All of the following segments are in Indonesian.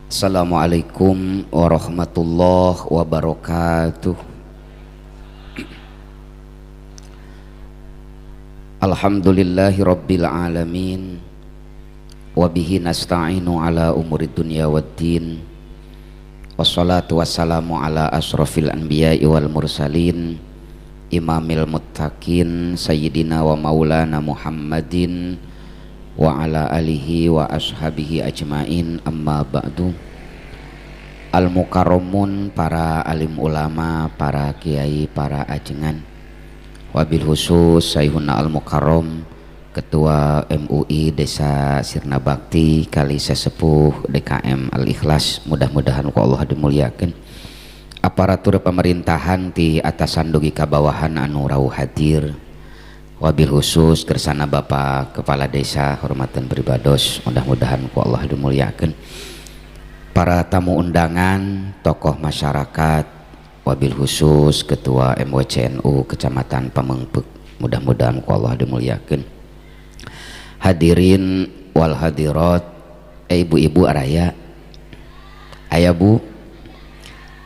Assalamualaikum warahmatullahi wabarakatuh. Alhamdulillahi rabbil alamin. Wabihi nasta'inu ala umuri dunya waddin. Wassalatu wassalamu ala asrafil anbiya'i wal mursalin, imamil muttaqin, sayyidina wa maulana Muhammadin wa ala alihi wa ashabihi ajmain, amma ba'du. Al-mukarramun, para alim ulama, para kiai, para ajengan, wabil khusus Sayyiduna Al-Mukarram Ketua MUI Desa Sirna Bakti kali sesepuh DKM Al-Ikhlas, mudah-mudahan ku Allah dimuliakeun. Aparatur pemerintahan ti atasan dugi kabawahan anu rawuh hadir, wabil khusus kersana Bapak Kepala Desa hormatan pribados, mudah-mudahan ku Allah dimuliakeun. Para tamu undangan, tokoh masyarakat, wabil khusus Ketua MWCNU Kecamatan Pamengpeuk, mudah-mudahan ku Allah dimuliakeun. Hadirin wal hadirat, ibu-ibu araya, aya bu,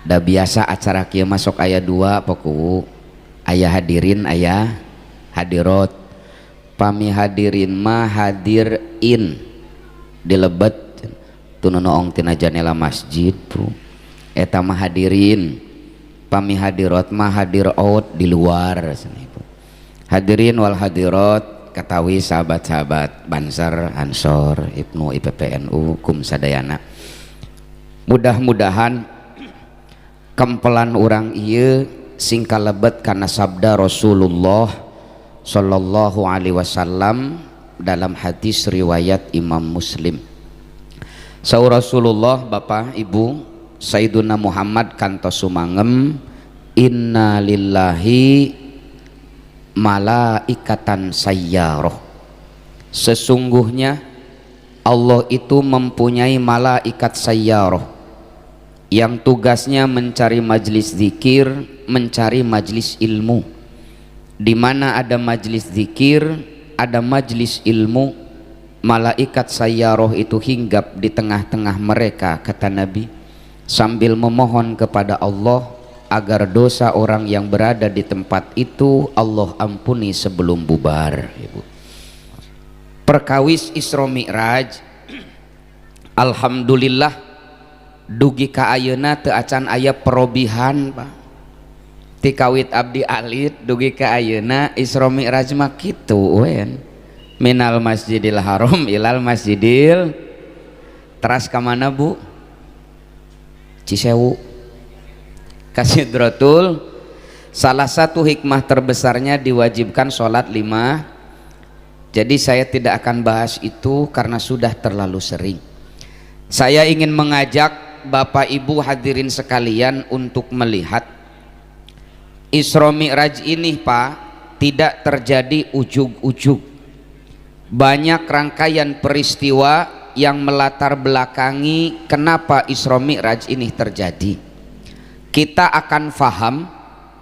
da biasa acara kieu masuk aya dua poku, aya hadirin aya hadirat. Pami hadirin mah hadirin dilebet tunu noong tina janela masjid bu, eta mah hadirin. Pami hadirat mah hadir out di luar. Hadirin wal hadirat, ketahui sahabat-sahabat Bansar, Ansor, Ibnu IPPNU, kum sadayana, mudah-mudahan kempelan urang ieu singka lebet karena sabda Rasulullah Sallallahu Alaihi Wasallam dalam hadis riwayat Imam Muslim. Saur Rasulullah, Bapak Ibu, Sayyiduna Muhammad kantos sumangem, inna lillahi malaikatan sayyaroh, sesungguhnya Allah itu mempunyai malaikat sayyaroh yang tugasnya mencari majlis zikir, mencari majlis ilmu. Di mana ada majlis zikir, ada majlis ilmu, malaikat sayyaroh itu hinggap di tengah-tengah mereka, kata Nabi, sambil memohon kepada Allah agar dosa orang yang berada di tempat itu Allah ampuni sebelum bubar. Ibu, perkawis Isra Mi'raj, alhamdulillah dugi ka ayeuna teu acan aya perobihan Pak. Ti kawit abdi alit dugi ka ayeuna Isra Mi'raj mah kitu wen, minal masjidil haram ilal masjidil, teras ka mana Bu? Cisewu, Kasidratul. Salah satu hikmah terbesarnya diwajibkan sholat 5. Jadi saya tidak akan bahas itu karena sudah terlalu sering. Saya ingin mengajak Bapak Ibu hadirin sekalian untuk melihat Isra Mi'raj ini Pak, tidak terjadi ujug-ujug. Banyak rangkaian peristiwa yang melatar belakangi kenapa Isra Mi'raj ini terjadi. Kita akan faham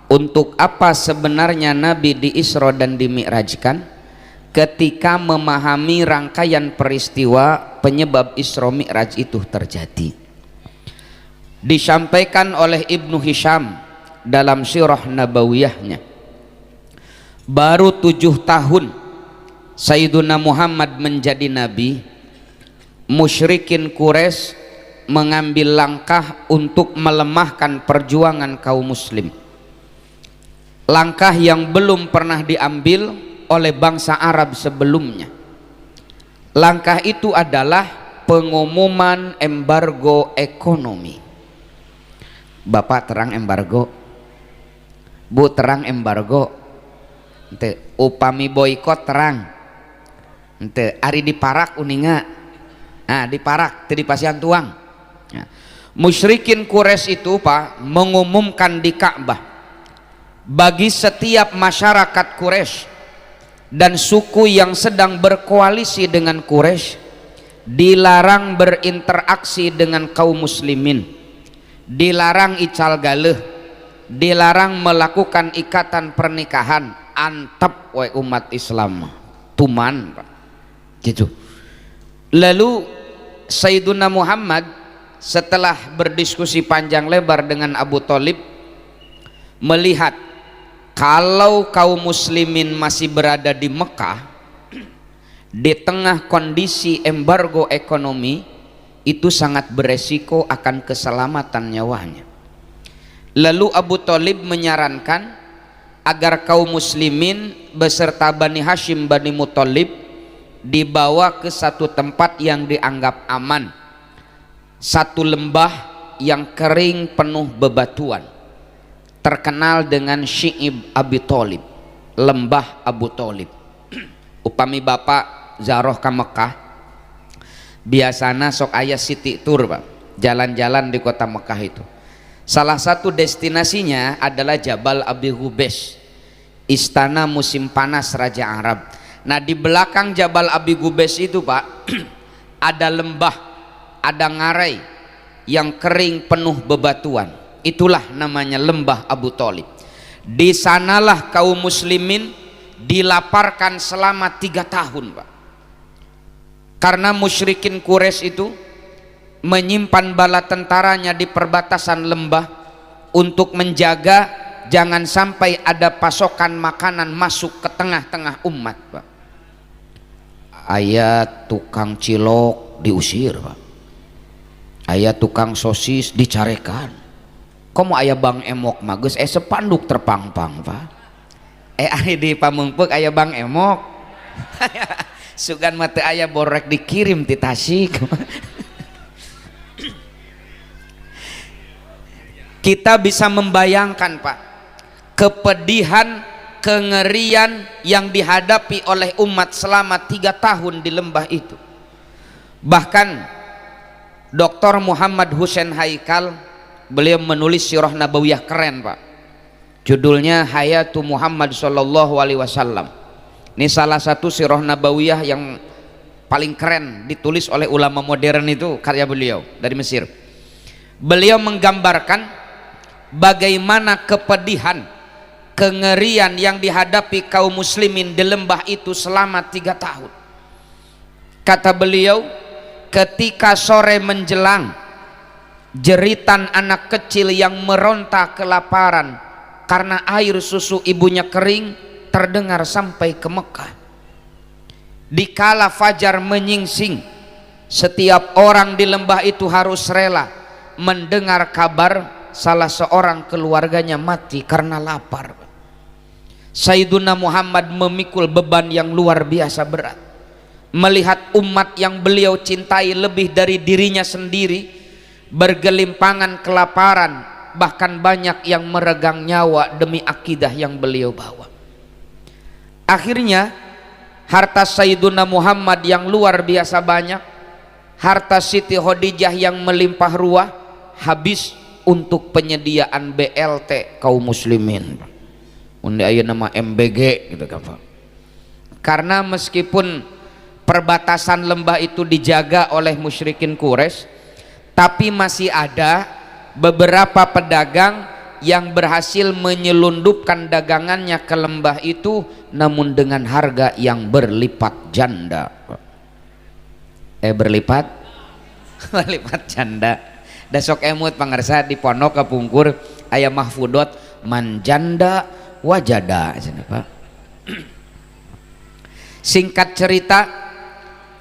untuk apa sebenarnya Nabi di Isra dan di Mi'rajkan ketika memahami rangkaian peristiwa penyebab Isra Mi'raj itu terjadi. Disampaikan oleh Ibnu Hisham dalam Sirah Nabawiyahnya, baru 7 tahun Sayyiduna Muhammad menjadi Nabi, musyrikin Quraisy mengambil langkah untuk melemahkan perjuangan kaum muslim, langkah yang belum pernah diambil oleh bangsa Arab sebelumnya. Langkah itu adalah pengumuman embargo ekonomi. Bapak terang embargo, Bu terang embargo, ente upami boykot terang, ente ari diparak uninga, nah diparak teu dipasihan tuang. Ya. Musyrikin Quraisy itu Pak mengumumkan di Ka'bah bagi setiap masyarakat Quraisy dan suku yang sedang berkoalisi dengan Quraisy dilarang berinteraksi dengan kaum muslimin, dilarang ical galeh, dilarang melakukan ikatan pernikahan, antep we umat Islam tuman Pak gitu. Lalu Sayyiduna Muhammad setelah berdiskusi panjang lebar dengan Abu Thalib, melihat kalau kaum muslimin masih berada di Mekah di tengah kondisi embargo ekonomi, itu sangat beresiko akan keselamatan nyawanya. Lalu Abu Thalib menyarankan agar kaum muslimin beserta Bani Hashim Bani Muthalib dibawa ke satu tempat yang dianggap aman, satu lembah yang kering penuh bebatuan, terkenal dengan Syi'ib Abi Thalib, lembah Abu Thalib. Upami bapak zaroh ke Mekah, biasana sok aya city tour Pak, jalan-jalan di kota Mekah itu. Salah satu destinasinya adalah Jabal Abi Gubais, istana musim panas Raja Arab. Nah, di belakang Jabal Abi Gubais itu Pak ada lembah, ada ngarai yang kering penuh bebatuan. Itulah namanya lembah Abu Thalib. Di sanalah kaum muslimin dilaparkan selama 3 tahun Pak, karena musyrikin Quraisy itu menyimpan bala tentaranya di perbatasan lembah untuk menjaga jangan sampai ada pasokan makanan masuk ke tengah-tengah umat Pak. Aya tukang cilok diusir Pak, aya tukang sosis dicarekan. Komo aya Bang Emok magus sepanduk terpangpang Pak. Ari di Pamengpeuk aya Bang Emok. Sugan mate aya borek dikirim ti Tasik. Kita bisa membayangkan Pak, kepedihan, kengerian yang dihadapi oleh umat selama 3 tahun di lembah itu. Bahkan Dr. Muhammad Hussein Haikal, beliau menulis sirah nabawiyah keren Pak, judulnya Hayatu Muhammad Sallallahu Alaihi Wasallam. Ini salah satu sirah nabawiyah yang paling keren ditulis oleh ulama modern, itu karya beliau dari Mesir. Beliau menggambarkan bagaimana kepedihan, kengerian yang dihadapi kaum muslimin di lembah itu selama 3 tahun. Kata beliau, ketika sore menjelang, jeritan anak kecil yang meronta kelaparan karena air susu ibunya kering terdengar sampai ke Mekah. Dikala fajar menyingsing, setiap orang di lembah itu harus rela mendengar kabar salah seorang keluarganya mati karena lapar. Sayyiduna Muhammad memikul beban yang luar biasa berat, melihat umat yang beliau cintai lebih dari dirinya sendiri bergelimpangan kelaparan, bahkan banyak yang meregang nyawa demi akidah yang beliau bawa. Akhirnya harta Sayyiduna Muhammad yang luar biasa banyak, harta Siti Khadijah yang melimpah ruah, habis untuk penyediaan BLT kaum muslimin. Undi aya nama MBG gitu kan Pak. Karena meskipun perbatasan lembah itu dijaga oleh musyrikin Quraisy, tapi masih ada beberapa pedagang yang berhasil menyelundupkan dagangannya ke lembah itu, namun dengan harga yang berlipat janda. Berlipat berlipat janda. Dasok emut pangarsa di pondok kapungkur aya mahfudot manjanda wajada Pak. Singkat cerita,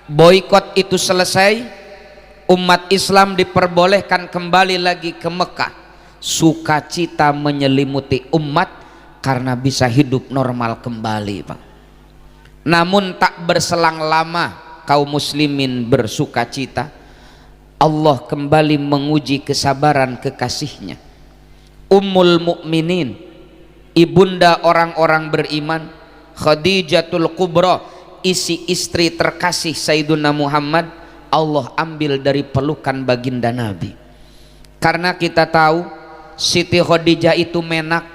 boikot itu selesai, umat Islam diperbolehkan kembali lagi ke Mekah. Sukacita menyelimuti umat karena bisa hidup normal kembali Pak. Namun tak berselang lama kaum muslimin bersukacita, Allah kembali menguji kesabaran kekasihnya, Ummul Mukminin, ibunda orang-orang beriman, Khadijatul Kubra, isi istri terkasih Sayyiduna Muhammad, Allah ambil dari pelukan baginda Nabi. Karena kita tahu Siti Khadijah itu menak,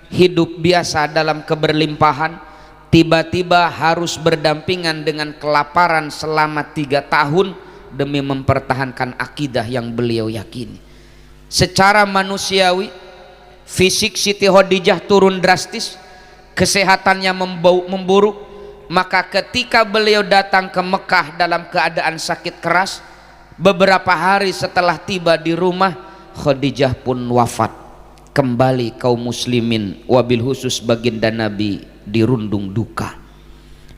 hidup biasa dalam keberlimpahan, tiba-tiba harus berdampingan dengan kelaparan selama 3 tahun demi mempertahankan akidah yang beliau yakini. Secara manusiawi, fisik Siti Khadijah turun drastis, kesehatannya memburuk. Maka ketika beliau datang ke Mekah dalam keadaan sakit keras, Beberapa hari setelah tiba di rumah, Khadijah pun wafat. Kembali kaum muslimin, wabil khusus baginda Nabi, dirundung duka.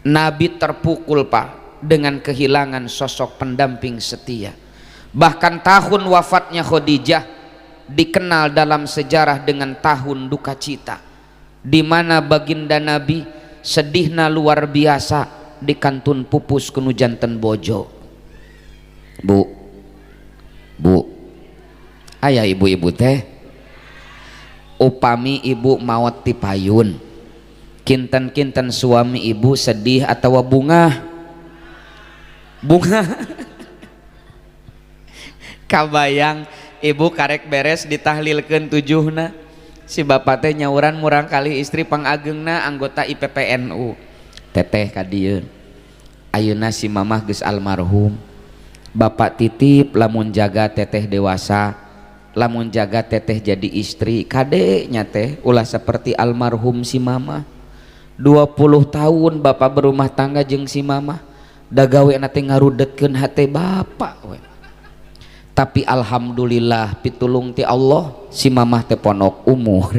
Nabi terpukul Pak dengan kehilangan sosok pendamping setia. Bahkan tahun wafatnya Khadijah dikenal dalam sejarah dengan tahun duka cita, di mana baginda Nabi sedihna luar biasa di kantun pupus kunu janten bojo. Bu, ayah ibu-ibu teh, upami ibu maot ti payun, kinten-kinten suami ibu sedih atau bunga kabayang ibu karek beres ditahlilkeun tujuhna, si bapak teh nyauran murang kali istri pangagengna anggota IPPNU. Teteh kadieu ayeuna si mamah geus almarhum, bapak titip lamun jaga teteh dewasa, lamun jaga teteh jadi istri, kadenya teh ulah seperti almarhum si mama. 20 tahun bapak berumah tangga jeung si mama, da gawe na teh ngarudetkeun hate bapak we. Tapi alhamdulillah pitulung ti Allah si mamah teh ponok umur.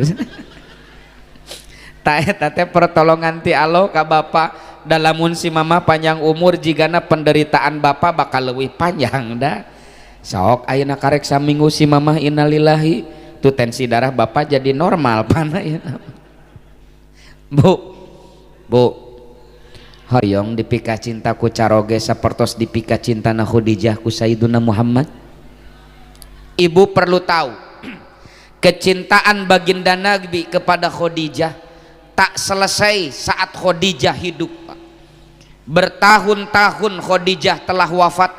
Ta eta teh pertolongan ti Allah ka bapak. Dalamun si mama panjang umur jigana penderitaan bapak bakal leuwih panjang dah. Sok ayeuna karek saminggu si mama innalillahi, tu tensi darah bapak jadi normal pana ya. Bu hoyong dipika cinta ku caroge sapertos dipika cinta na Khadijah ku Sayyiduna Muhammad. Ibu perlu tahu kecintaan baginda Nabi kepada Khadijah tak selesai saat Khadijah hidup. Bertahun-tahun Khadijah telah wafat,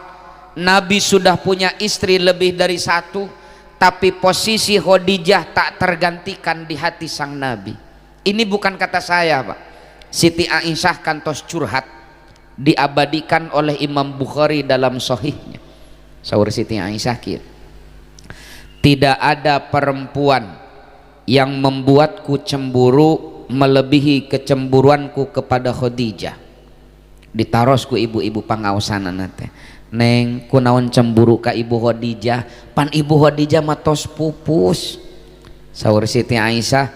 Nabi sudah punya istri lebih dari satu, tapi posisi Khadijah tak tergantikan di hati sang Nabi. Ini bukan kata saya Pak, Siti Aisyah kantos curhat, diabadikan oleh Imam Bukhari dalam Sahihnya. Saur Siti Aisyah kieu, tidak ada perempuan yang membuatku cemburu melebihi kecemburuanku kepada Khadijah. Ditaros ku ibu-ibu pangaosanana teh, neng kunaon cemburu ka ibu Khadijah, pan ibu Khadijah mah tos pupus. Saur Siti Aisyah,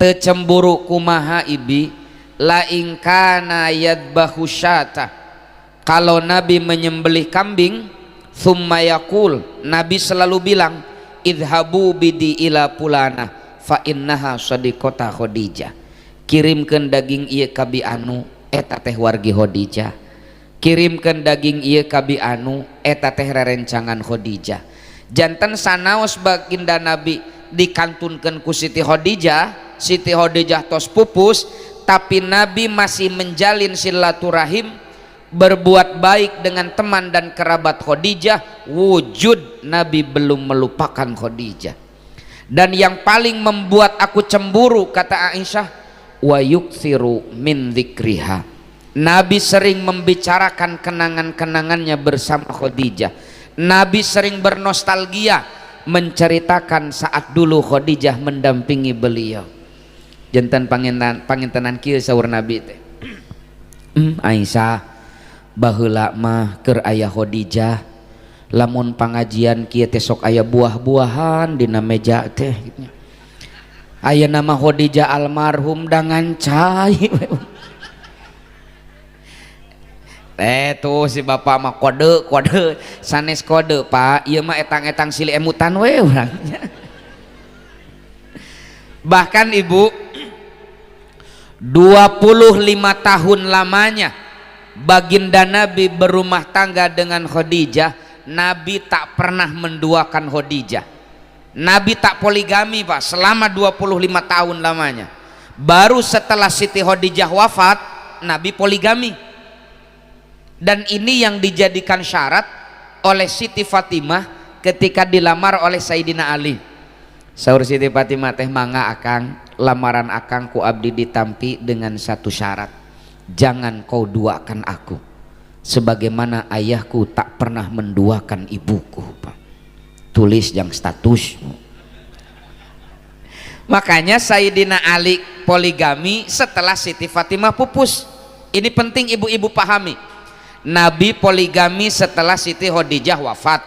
teu cemburu kumaha ibi, la in kana yadbahu syata, kalau Nabi menyembelih kambing, thumma yaqul, Nabi selalu bilang, idhabu bidi ila pulana fa innaha sadiqata Khadijah, kirimkeun daging ieu ka bi anu eta teh wargi Khadijah, kirimkeun daging ieu ka bi anu eta teh rerencangan Khadijah. Janten sanaos baginda Nabi dikantunkeun ku Siti Khadijah, Siti Khadijah tos pupus, tapi Nabi masih menjalin silaturahim, berbuat baik dengan teman dan kerabat Khadijah, wujud Nabi belum melupakan Khadijah. Dan yang paling membuat aku cemburu, kata Aisyah, wa yukthiru min dzikriha, Nabi sering membicarakan kenangan-kenangannya bersama Khadijah. Nabi sering bernostalgia menceritakan saat dulu Khadijah mendampingi beliau. Janten pangintenan kieu saur Nabi teh, Aisyah baheula mah keur aya Khadijah, lamun pangajian kieu teh sok aya buah-buahan dina meja teh. Aya nama Khadijah almarhum dengan cai. Tuh si bapak mah kode sanes kode Pak, ieu mah etang-etang silih emutan we urangnya. Bahkan ibu 25 tahun lamanya baginda Nabi berumah tangga dengan Khadijah, Nabi tak pernah menduakan Khadijah. Nabi tak poligami Pak selama 25 tahun lamanya. Baru setelah Siti Khadijah wafat, Nabi poligami. Dan ini yang dijadikan syarat oleh Siti Fatimah ketika dilamar oleh Sayyidina Ali. Saur Siti Fatimah teh, mangga akang, lamaran akang ku abdi ditampi dengan satu syarat, jangan kau duakan aku sebagaimana ayahku tak pernah menduakan ibuku Pak. Tulis yang status. Makanya Sayyidina Ali poligami setelah Siti Fatimah pupus. Ini penting ibu-ibu pahami. Nabi poligami setelah Siti Khadijah wafat,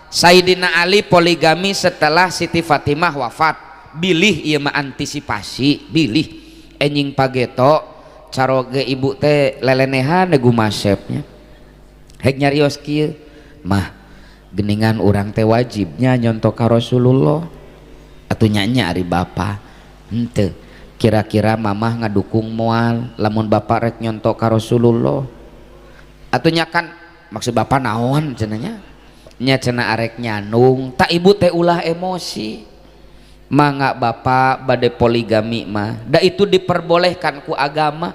Sayyidina Ali poligami setelah Siti Fatimah wafat. Bilih ieu mah antisipasi, bilih enjing pageto caroge ibu teh lelenehan nego masepnya hek nyarios kieu mah geningan urang teh wajibnya nyontok ka Rasulullah atuh nya ari bapa henteu kira-kira mamah ngadukung moal lamun bapak rek nyontok ka Rasulullah atunya kan maksud bapak naon cenanya nya cenah arek nyanung tak ibu teh ulah emosi mangga bapak bade poligami mah da itu diperbolehkan ku agama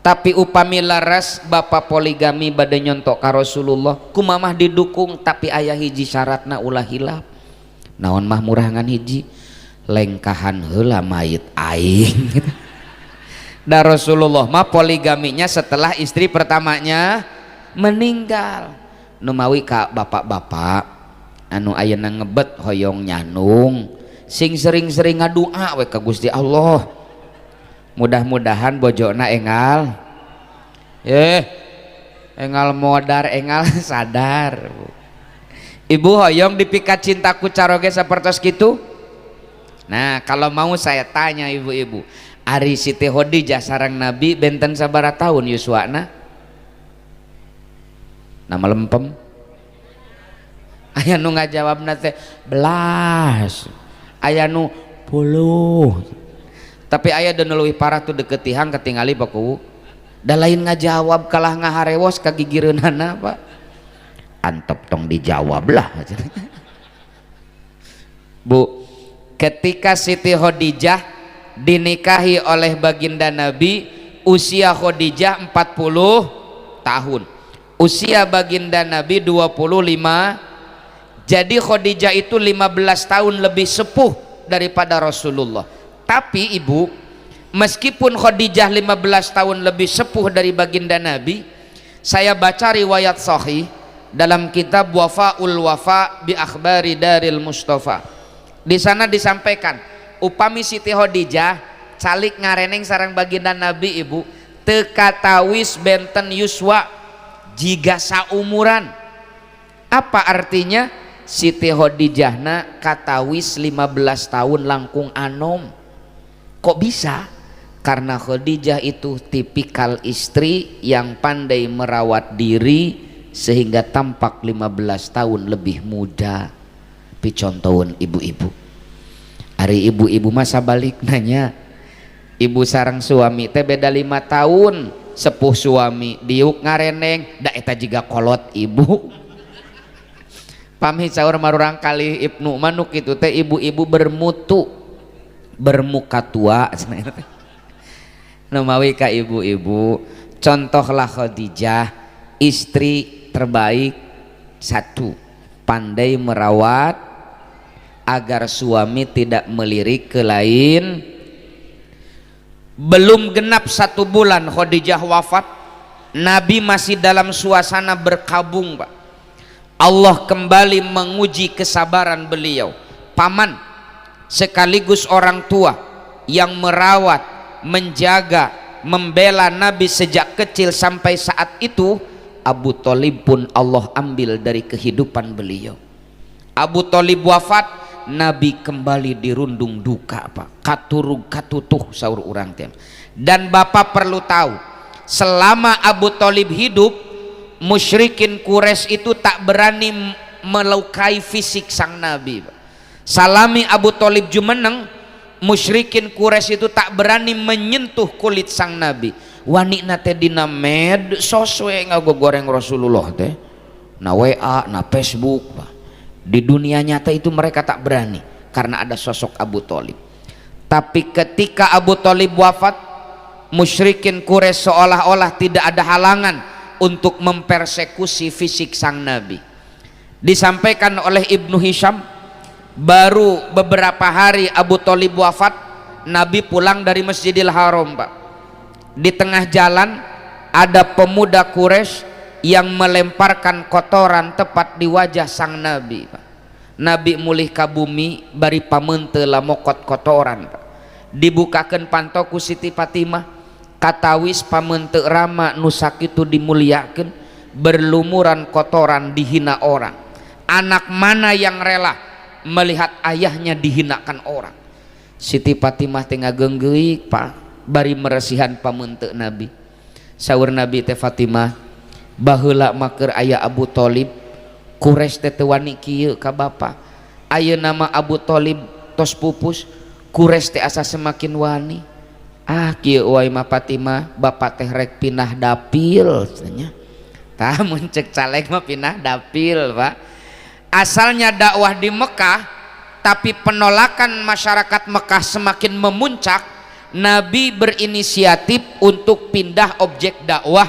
tapi upami laras bapak poligami bade nyontok ka Rasulullah ku mamah didukung tapi aya hiji syaratna ulah hilaf naon mah murahangan hiji lengkahan heula mayit aing da Rasulullah mah poligaminya setelah istri pertamanya meninggal nu mawi ka bapak-bapak anu ayeuna ngebet hoyong nyanung sing sering-sering ngadua we ka Gusti Allah mudah-mudahan bojona engal engal modar engal sadar ibu hoyong dipikat cintaku caroge sapertos kitu. Nah kalau mau saya tanya ibu-ibu ari Siti Khadijah sareng Nabi benten sabaraha tahun yuswana nama lempem aya nu ngajawabna teh belas aya nu 10 tapi aya dan leuwih parah tuh deket tihang ketingali baku da lain ngajawab kalah ngaharewos kagigireunana Pak antep tong dijawab lah Bu ketika Siti Khadijah dinikahi oleh baginda Nabi usia Khadijah 40 tahun usia baginda Nabi 25. Jadi Khadijah itu 15 tahun lebih sepuh daripada Rasulullah. Tapi ibu, meskipun Khadijah 15 tahun lebih sepuh dari baginda Nabi, saya baca riwayat sahih dalam kitab Wafaul Wafa bi Akhbari Daril Mustafa. Di sana disampaikan, upami Siti Khadijah calik ngareneng sareng baginda Nabi ibu, teu katawis benten yuswa jiga saumuran. Apa artinya? Siti Khadijahna katawis 15 tahun langkung anom. Kok bisa? Karena Khadijah itu tipikal istri yang pandai merawat diri sehingga tampak 15 tahun lebih muda. Picontohun ibu-ibu. Ari ibu-ibu masa balik nanya, ibu sareng suami teh beda 5 tahun, sepuh suami diuk ngareneng, da eta jiga kolot ibu. Pamih caur marurang kali Ibnu manuk itu teh ibu-ibu bermutu bermuka tua namawi ka ibu-ibu contohlah Khadijah istri terbaik satu pandai merawat agar suami tidak melirik ke lain. Belum genap 1 bulan Khadijah wafat, Nabi masih dalam suasana berkabung Pak. Allah kembali menguji kesabaran beliau. Paman sekaligus orang tua yang merawat, menjaga, membela Nabi sejak kecil sampai saat itu, Abu Thalib pun Allah ambil dari kehidupan beliau. Abu Thalib wafat, Nabi kembali dirundung duka Pak. Katurug katutuh saur urang teh. Dan Bapak perlu tahu, selama Abu Thalib hidup, musyrikin Quraisy itu tak berani melukai fisik sang Nabi. Salami Abu Thalib jumeneng, musyrikin Quraisy itu tak berani menyentuh kulit sang Nabi. Wani nate dina medsos we ngagogoreng Rasulullah teh, na WA, na Facebook. Di dunia nyata itu mereka tak berani karena ada sosok Abu Thalib. Tapi ketika Abu Thalib wafat, musyrikin Quraisy seolah-olah tidak ada halangan untuk mempersekusi fisik sang Nabi. Disampaikan oleh Ibnu Hisham, baru beberapa hari Abu Thalib wafat, Nabi pulang dari Masjidil Haram Pak. Di tengah jalan ada pemuda Quraisy yang melemparkan kotoran tepat di wajah sang Nabi Pak. Nabi mulih ka bumi bari pameunteul lamokot kotoran Pak. Dibukakeun panto ku Siti Fatimah, katawis pameunteuk rama nu sakitu dimuliakeun, berlumuran kotoran, dihina orang. Anak mana yang rela melihat ayahnya dihinakan orang? Siti Fatimah tengah genggeik pak bari meresihan pamunte Nabi. Saur Nabi teh Fatimah, baheula maker aya Abu Thalib, Quraisy teh teu wani kieu ka bapa. Ayeuna nama Abu Thalib tos pupus, Quraisy teh asa semakin wani. Ah kieu wae mah Fatimah, bapak teh rek pindah dapil cenah. Tah mun ceuk caleg mah pindah dapil, Pak. Asalnya dakwah di Mekah, tapi penolakan masyarakat Mekah semakin memuncak. Nabi berinisiatif untuk pindah objek dakwah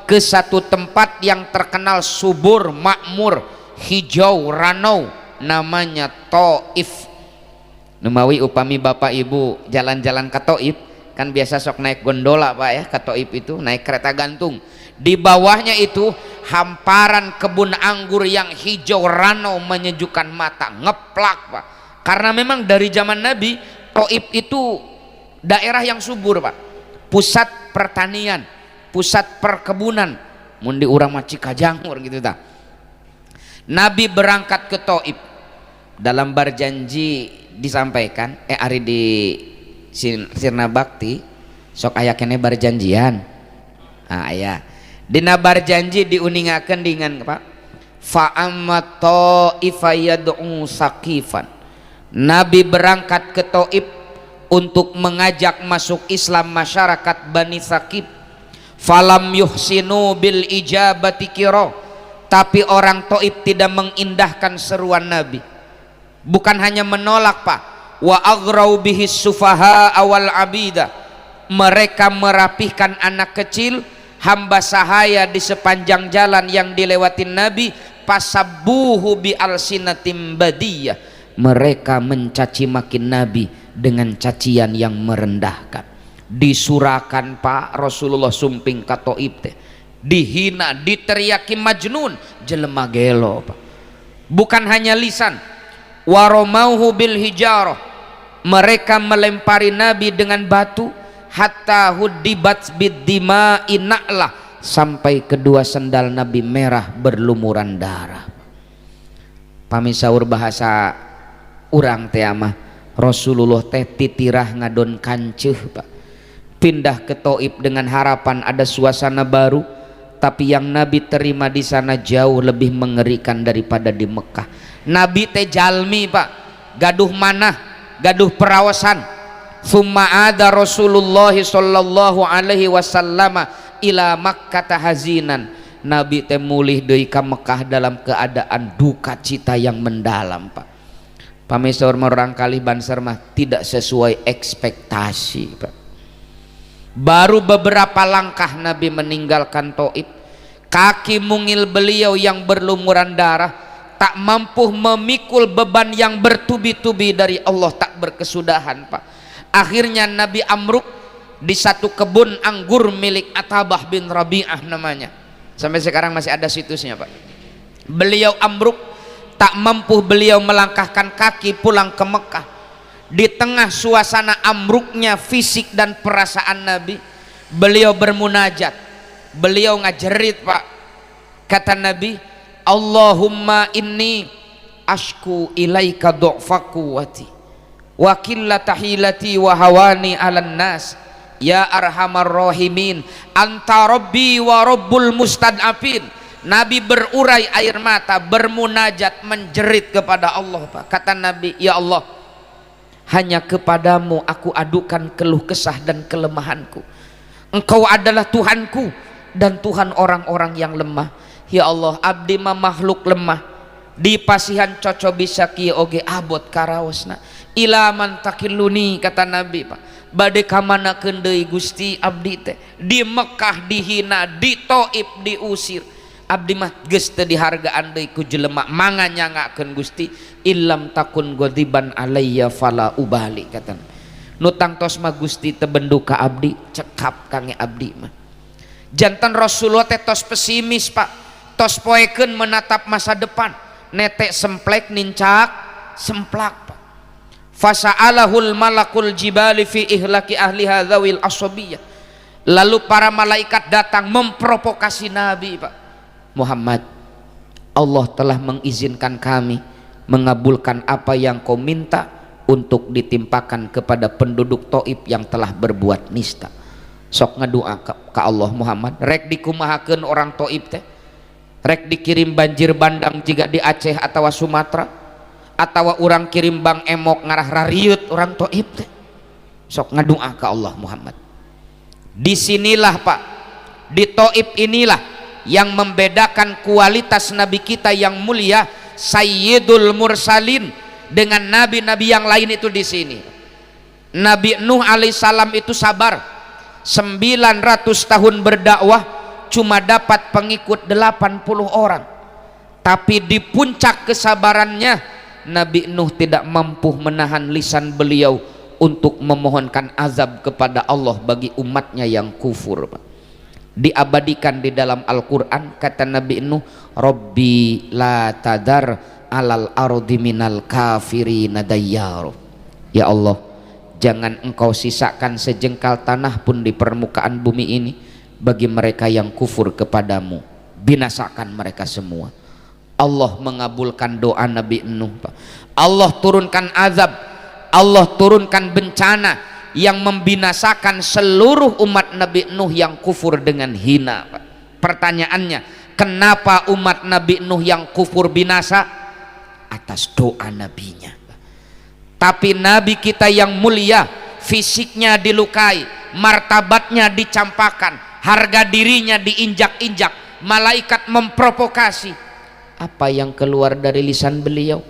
ke satu tempat yang terkenal subur, makmur, hijau, ranau, namanya Thaif. Numawi upami bapak ibu jalan-jalan ke Thaif, kan biasa sok naik gondola pak ya, ke Thaif itu naik kereta gantung. Di bawahnya itu hamparan kebun anggur yang hijau ranau menyejukkan mata, ngeplak pak. Karena memang dari zaman Nabi Thaif itu daerah yang subur pak, pusat pertanian, pusat perkebunan, mundi urang mah Cikajanggur gitu ta. Nabi berangkat ke Thaif, dalam berjanji disampaikan ari di Sirna Bakti sok aya kene berjanjian. Ah aya dina berjanji diuningakeun dengan Pak fa amma Thaifa yad'u saqifan. Nabi berangkat ke Thaif untuk mengajak masuk Islam masyarakat Bani Saqif. Falam yuhsinu bil ijabati kira, tapi orang Thaif tidak mengindahkan seruan Nabi. Bukan hanya menolak Pak, wa aghrau bihi sufaha awal abida, mereka merapihkan anak kecil, hamba sahaya di sepanjang jalan yang dilewatin Nabi. Pasabbuhu bi alsinatim badiyah, mereka mencaci maki Nabi dengan cacian yang merendahkan. Disurakan Pak Rasulullah sumping ka Thaif teh, dihina, diteriaki majnun, jelema gelo Pak. Bukan hanya lisan, waromauhu bil hijarah, mereka melempari Nabi dengan batu, hatta hudibat biddima inaklah, sampai kedua sendal Nabi merah berlumuran darah. Pamisaur bahasa urang teh mah Rasulullah teh titirah ngadon kanceuh Pak, pindah ke Thaif dengan harapan ada suasana baru, tapi yang Nabi terima di sana jauh lebih mengerikan daripada di Mekah. Nabi teh jalmi Pak, gaduh manah, gaduh perawasan. Summa ada Rasulullah sallallahu alaihi wasallam ila Makkah hazinan. Nabi teh mulih deui ka Mekah dalam keadaan duka cita yang mendalam Pak. Pamisor merangkali banser mah tidak sesuai ekspektasi Pak. Baru beberapa langkah Nabi meninggalkan Thaif, kaki mungil beliau yang berlumuran darah tak mampu memikul beban yang bertubi-tubi dari Allah, tak berkesudahan Pak. Akhirnya Nabi Amruk di satu kebun anggur milik Atabah bin Rabi'ah namanya, sampai sekarang masih ada situsnya Pak. Beliau Amruk tak mampu beliau melangkahkan kaki pulang ke Mekah. Di tengah suasana amruknya fisik dan perasaan Nabi, beliau bermunajat, beliau ngajerit Pak. Kata Nabi, Allahumma inni ashku ilaika du'fa quwwati wa qillata hilati wa hawani 'alan nas ya arhamar rahimin anta rabbi wa rabbul mustad'afin. Nabi berurai air mata, bermunajat, menjerit kepada Allah Pak. Kata Nabi, ya Allah, hanya kepadamu aku adukan keluh kesah dan kelemahanku. Engkau adalah Tuhanku dan Tuhan orang-orang yang lemah. Ya Allah, abdi mah makhluk lemah, di pasihan coco bisa kieu oge abot karaosna. Ilaman takiluni, kata Nabi Pak, bade kamanakeun deui Gusti abdi teh. Di Mekah dihina, di Thaif diusir, abdi mah geus teu dihargaan deui ku jelema, mangga nyangakeun Gusti, illam takun ghadiban alayya fala ubali, kata nu tangtos mah Gusti teu benduk ka abdi, cekap kange abdi mah. Jantan Rasulullah teh tos pesimis Pak, tos poekeun menatap masa depan, netek semplek nincak semplak Pak. Fasa'alahul malakul jibali fi ihlaki ahli hadzawil asabiyah. Lalu para malaikat datang memprovokasi Nabi Pak. Muhammad, Allah telah mengizinkan kami mengabulkan apa yang kau minta untuk ditimpakan kepada penduduk Taif yang telah berbuat nista. Sok ngadua ke Allah Muhammad, rek dikumahakeun orang Taif teh, rek dikirim banjir bandang jika di Aceh atau Sumatera, atau orang kirim bang emok ngarah rariut orang Taif teh, sok ngadua ke Allah Muhammad. Disinilah Pak, di Taif inilah yang membedakan kualitas Nabi kita yang mulia Sayyidul Mursalin dengan nabi-nabi yang lain itu di sini. Nabi Nuh alaihissalam itu sabar 900 tahun berdakwah cuma dapat pengikut 80 orang, tapi di puncak kesabarannya Nabi Nuh tidak mampu menahan lisan beliau untuk memohonkan azab kepada Allah bagi umatnya yang kufur. Diabadikan di dalam Al-Quran, kata Nabi Nuh, Rabbi la tadar alal ardi minal kafirina dayyar. Ya Allah, jangan engkau sisakan sejengkal tanah pun di permukaan bumi ini bagi mereka yang kufur kepadamu, binasakan mereka semua. Allah mengabulkan doa Nabi Nuh. Allah turunkan azab, Allah turunkan bencana yang membinasakan seluruh umat Nabi Nuh yang kufur dengan hina. Pertanyaannya, kenapa umat Nabi Nuh yang kufur binasa? Atas doa nabinya. Tapi nabi kita yang mulia, fisiknya dilukai, martabatnya dicampakkan, harga dirinya diinjak-injak, malaikat memprovokasi. Apa yang keluar dari lisan beliau?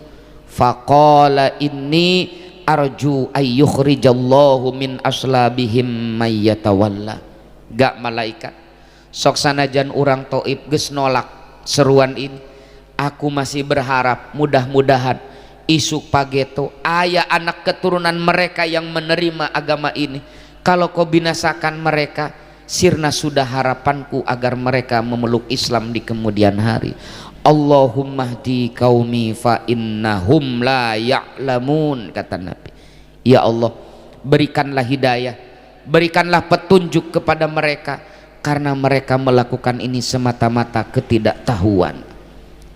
Faqala inni arju ayyukhrijallahu min aslabihim mayyatawalla. Gak malaikat, sok sanajan orang Taif geus nolak seruan ini, aku masih berharap mudah-mudahan isuk pageto aya anak keturunan mereka yang menerima agama ini. Kalau kau binasakan mereka, sirna sudah harapanku agar mereka memeluk Islam di kemudian hari. Allahumma hdi qaumi fa innahum la ya'lamun, kata Nabi. Ya Allah, berikanlah hidayah, berikanlah petunjuk kepada mereka, karena mereka melakukan ini semata-mata ketidaktahuan.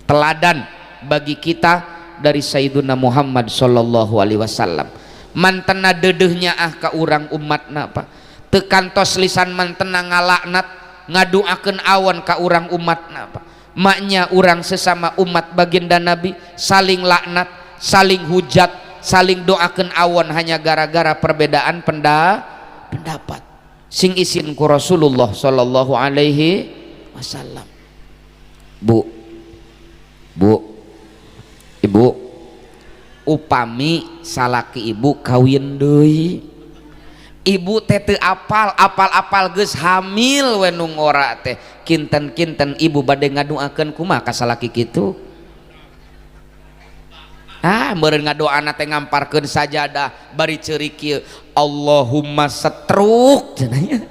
Teladan bagi kita dari Sayyiduna Muhammad sallallahu alaihi wasallam. Mantena dedehnya ka urang umatna Pak, tekantos lisan mantena ngalaknat ngaduakeun awan ka urang umatna Pak. Maknya orang sesama umat baginda Nabi saling laknat, saling hujat, saling doakan awan hanya gara-gara perbedaan pendapat. Sing isin ku Rasulullah sallallahu alaihi wasallam. Bu, ibu, upami salaki ibu kawin deui, ibu teh teu apal geus hamil we nu ngora teh, kinten-kinten ibu bade ngadoakeun kumaha ka salaki kitu? Meureun ngadoana teh ngamparkeun sajadah bari ceurik kieu, Allahumma setruk cenanya.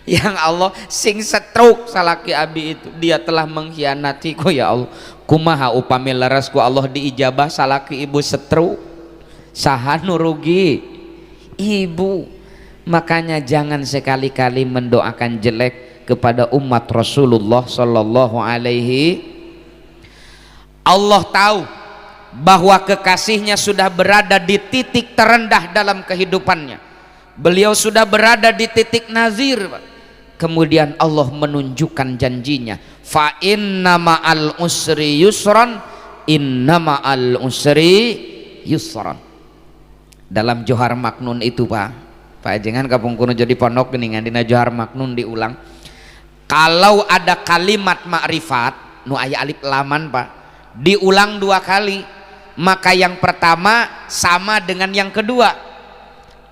Yang Allah sing setruk salaki abi itu, dia telah mengkhianatiku ya Allah. Kumaha upami leres ku Allah diijabah salaki ibu setruk? Saha nu rugi? Ibu. Makanya jangan sekali-kali mendoakan jelek kepada umat Rasulullah sallallahu alaihi. Allah tahu bahwa kekasihnya sudah berada di titik terendah dalam kehidupannya. Beliau sudah berada di titik nazir. Kemudian Allah menunjukkan janjinya, fa inna ma'al usri yusran, inna ma'al usri yusran. Dalam Johar Maknun itu Pak Ajengan kapungkunu jadi pondok geningan dina Johar Maknun diulang, kalau ada kalimat makrifat nu aya alif laman Pak, diulang 2 kali, maka yang pertama sama dengan yang kedua.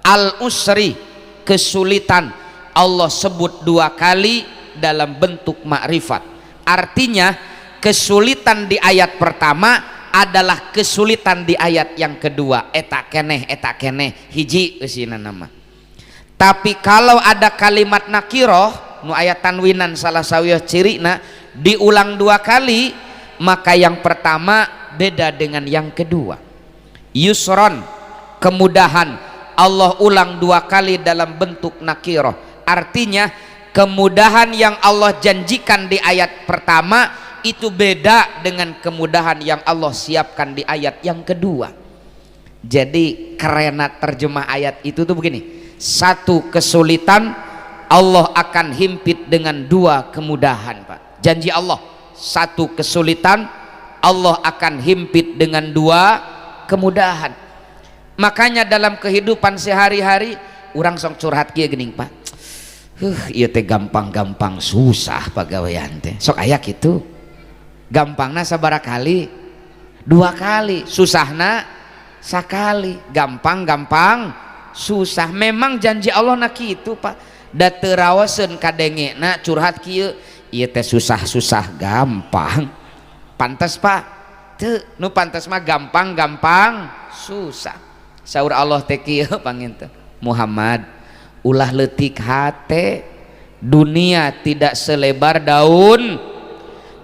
Al usri, kesulitan, Allah sebut 2 kali dalam bentuk makrifat. Artinya kesulitan di ayat pertama adalah kesulitan di ayat yang kedua, eta keneh hiji eusina nama. Tapi kalau ada kalimat nakiroh nu ayat tanwinan salah sawiah cirina diulang 2 kali, maka yang pertama beda dengan yang kedua. Yusron, kemudahan, Allah ulang 2 kali dalam bentuk nakiroh. Artinya Kemudahan yang Allah janjikan di ayat pertama itu beda dengan kemudahan yang Allah siapkan di ayat yang kedua. Jadi karena terjemah ayat itu tuh begini, satu kesulitan Allah akan himpit dengan dua kemudahan, Pak. Janji Allah, satu kesulitan Allah akan himpit dengan dua kemudahan. Makanya dalam kehidupan sehari-hari orang sok curhat kieu geuning, Pak. Ieu teh gampang-gampang susah pagawean teh. Sok aya kitu. Gampangna sabaraha kali? 2 kali. Susahna sakali. Gampang-gampang susah. Memang janji Allah na kitu, Pak. Da teu raoseun kadengena curhat kieu. Ieu teh susah-susah gampang. Pantes, Pak. Teu, nu pantes mah gampang-gampang susah. Saur Allah teh kieu panginten. Muhammad, ulah leutik hate, dunia tidak selebar daun.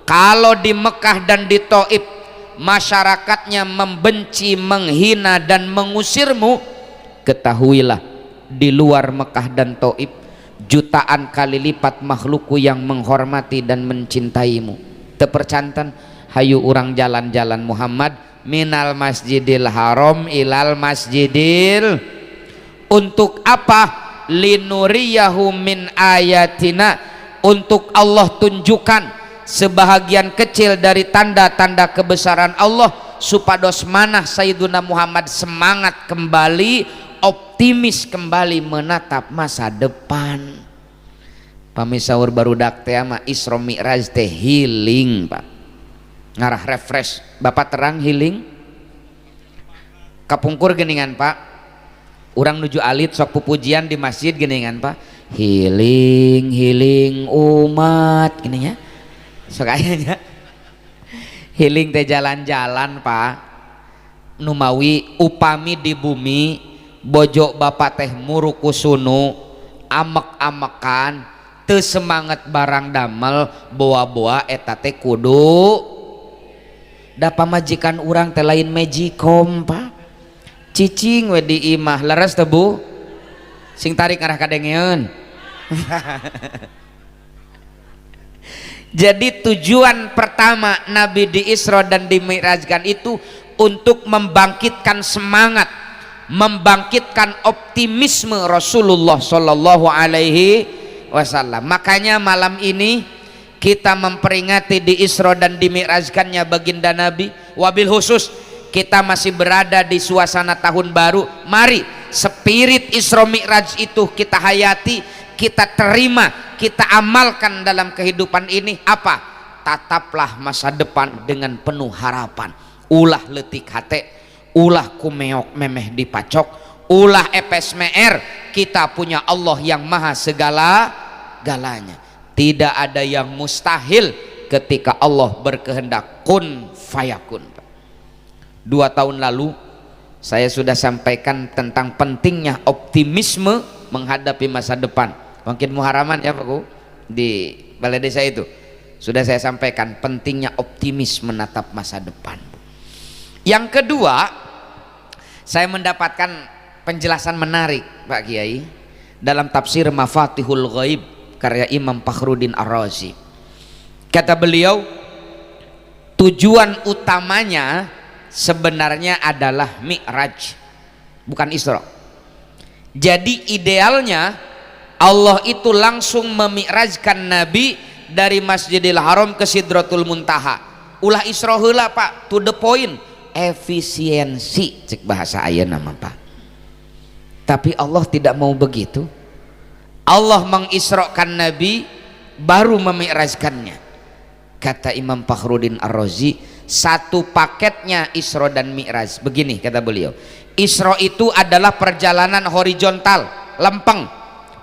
Kalau di Mekah dan di Taif masyarakatnya membenci, menghina dan mengusirmu, ketahuilah di luar Mekah dan Taif jutaan kali lipat makhlukku yang menghormati dan mencintaimu. Tepercantan hayu urang jalan-jalan Muhammad minal masjidil haram ilal masjidil. Untuk apa? Linuriyahu min ayatina, untuk Allah tunjukkan sebahagian kecil dari tanda-tanda kebesaran Allah, supados manah Sayyiduna Muhammad semangat kembali, optimis kembali menatap masa depan. Pamisaur barudak teh mah Isra Mi'raj teh healing, Pak. Ngarah refresh. Bapak terang healing kapungkur geningan, Pak. Urang nuju alit sok pupujian di masjid geningan, Pak. Healing umat gini ya. Sok ayanya healing teh jalan-jalan, Pak. Numawi upami di bumi bojo bapak teh murukusunu amek-amekan teu semangat barang damel boa-boa eta teh kudu da pamajikan urang teh lain magicom, Pak. Cicing we di imah leres teh Bu, sing tarik arah kadengeun. Jadi tujuan pertama Nabi di Isra dan di Mi'rajkan itu untuk membangkitkan semangat, membangkitkan optimisme Rasulullah Shallallahu Alaihi Wasallam. Makanya malam ini kita memperingati di Isra dan di Mi'rajkannya baginda Nabi. Wabil khusus kita masih berada di suasana tahun baru. Mari spirit Isra Mi'raj itu kita hayati, kita terima, kita amalkan dalam kehidupan ini. Apa? Tataplah masa depan dengan penuh harapan. Ulah leutik hate, ulah kumeok memeh dipacok, ulah epes meer. Kita punya Allah yang maha segala-galanya. Tidak ada yang mustahil ketika Allah berkehendak. Kun fayakun. 2 tahun lalu saya sudah sampaikan tentang pentingnya optimisme menghadapi masa depan. Mungkin Muharaman ya Pak di balai desa itu sudah saya sampaikan pentingnya optimis menatap masa depan. Yang kedua, saya mendapatkan penjelasan menarik Pak Kiai dalam tafsir Mafatihul Ghaib karya Imam Fakhruddin Ar-Razi. Kata beliau, tujuan utamanya sebenarnya adalah Mi'raj, bukan Isra. Jadi idealnya Allah itu langsung memi'rajkan Nabi dari Masjidil Haram ke Sidratul Muntaha. Ulah Isra heula, Pak, to the point, efisiensi cek bahasa ayeuna mah, Pak. Tapi Allah tidak mau begitu. Allah mengisrakan Nabi baru memi'rajkannya. Kata Imam Fakhruddin Ar-Razi, satu paketnya Isra dan Mi'raj. Begini kata beliau, Isra itu adalah perjalanan horizontal, lempeng,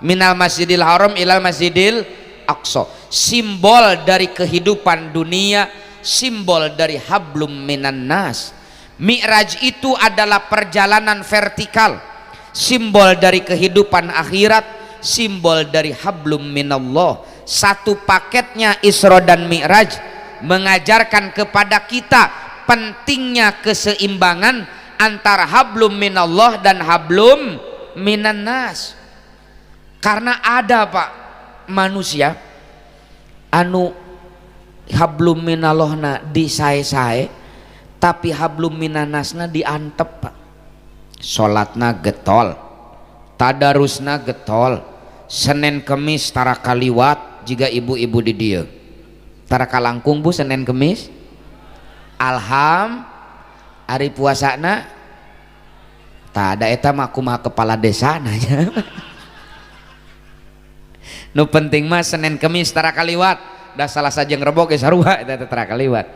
minal Masjidil Haram ilal Masjidil Aqsa, simbol dari kehidupan dunia, simbol dari hablum minan nas. Mi'raj itu adalah perjalanan vertikal, simbol dari kehidupan akhirat, simbol dari hablum minallah. Satu paketnya Isra dan Mi'raj mengajarkan kepada kita pentingnya keseimbangan antara hablum minallah dan hablum minan nas. Karena ada, Pak, manusia anu hablum minallahna disae-sae tapi hablum minannasna diantep Pak. Salatna getol, tadarusna getol, Senin Kemis tara kaliwat jika ibu-ibu di dieu tara kalangkung Bu Senin Kemis alham hari puasana tak ada eta mah kumaha kepala desa nanya nu penting mah Senin Kemis tara kaliwat dah salah sajeng Rebo ge sarua eta tara kaliwat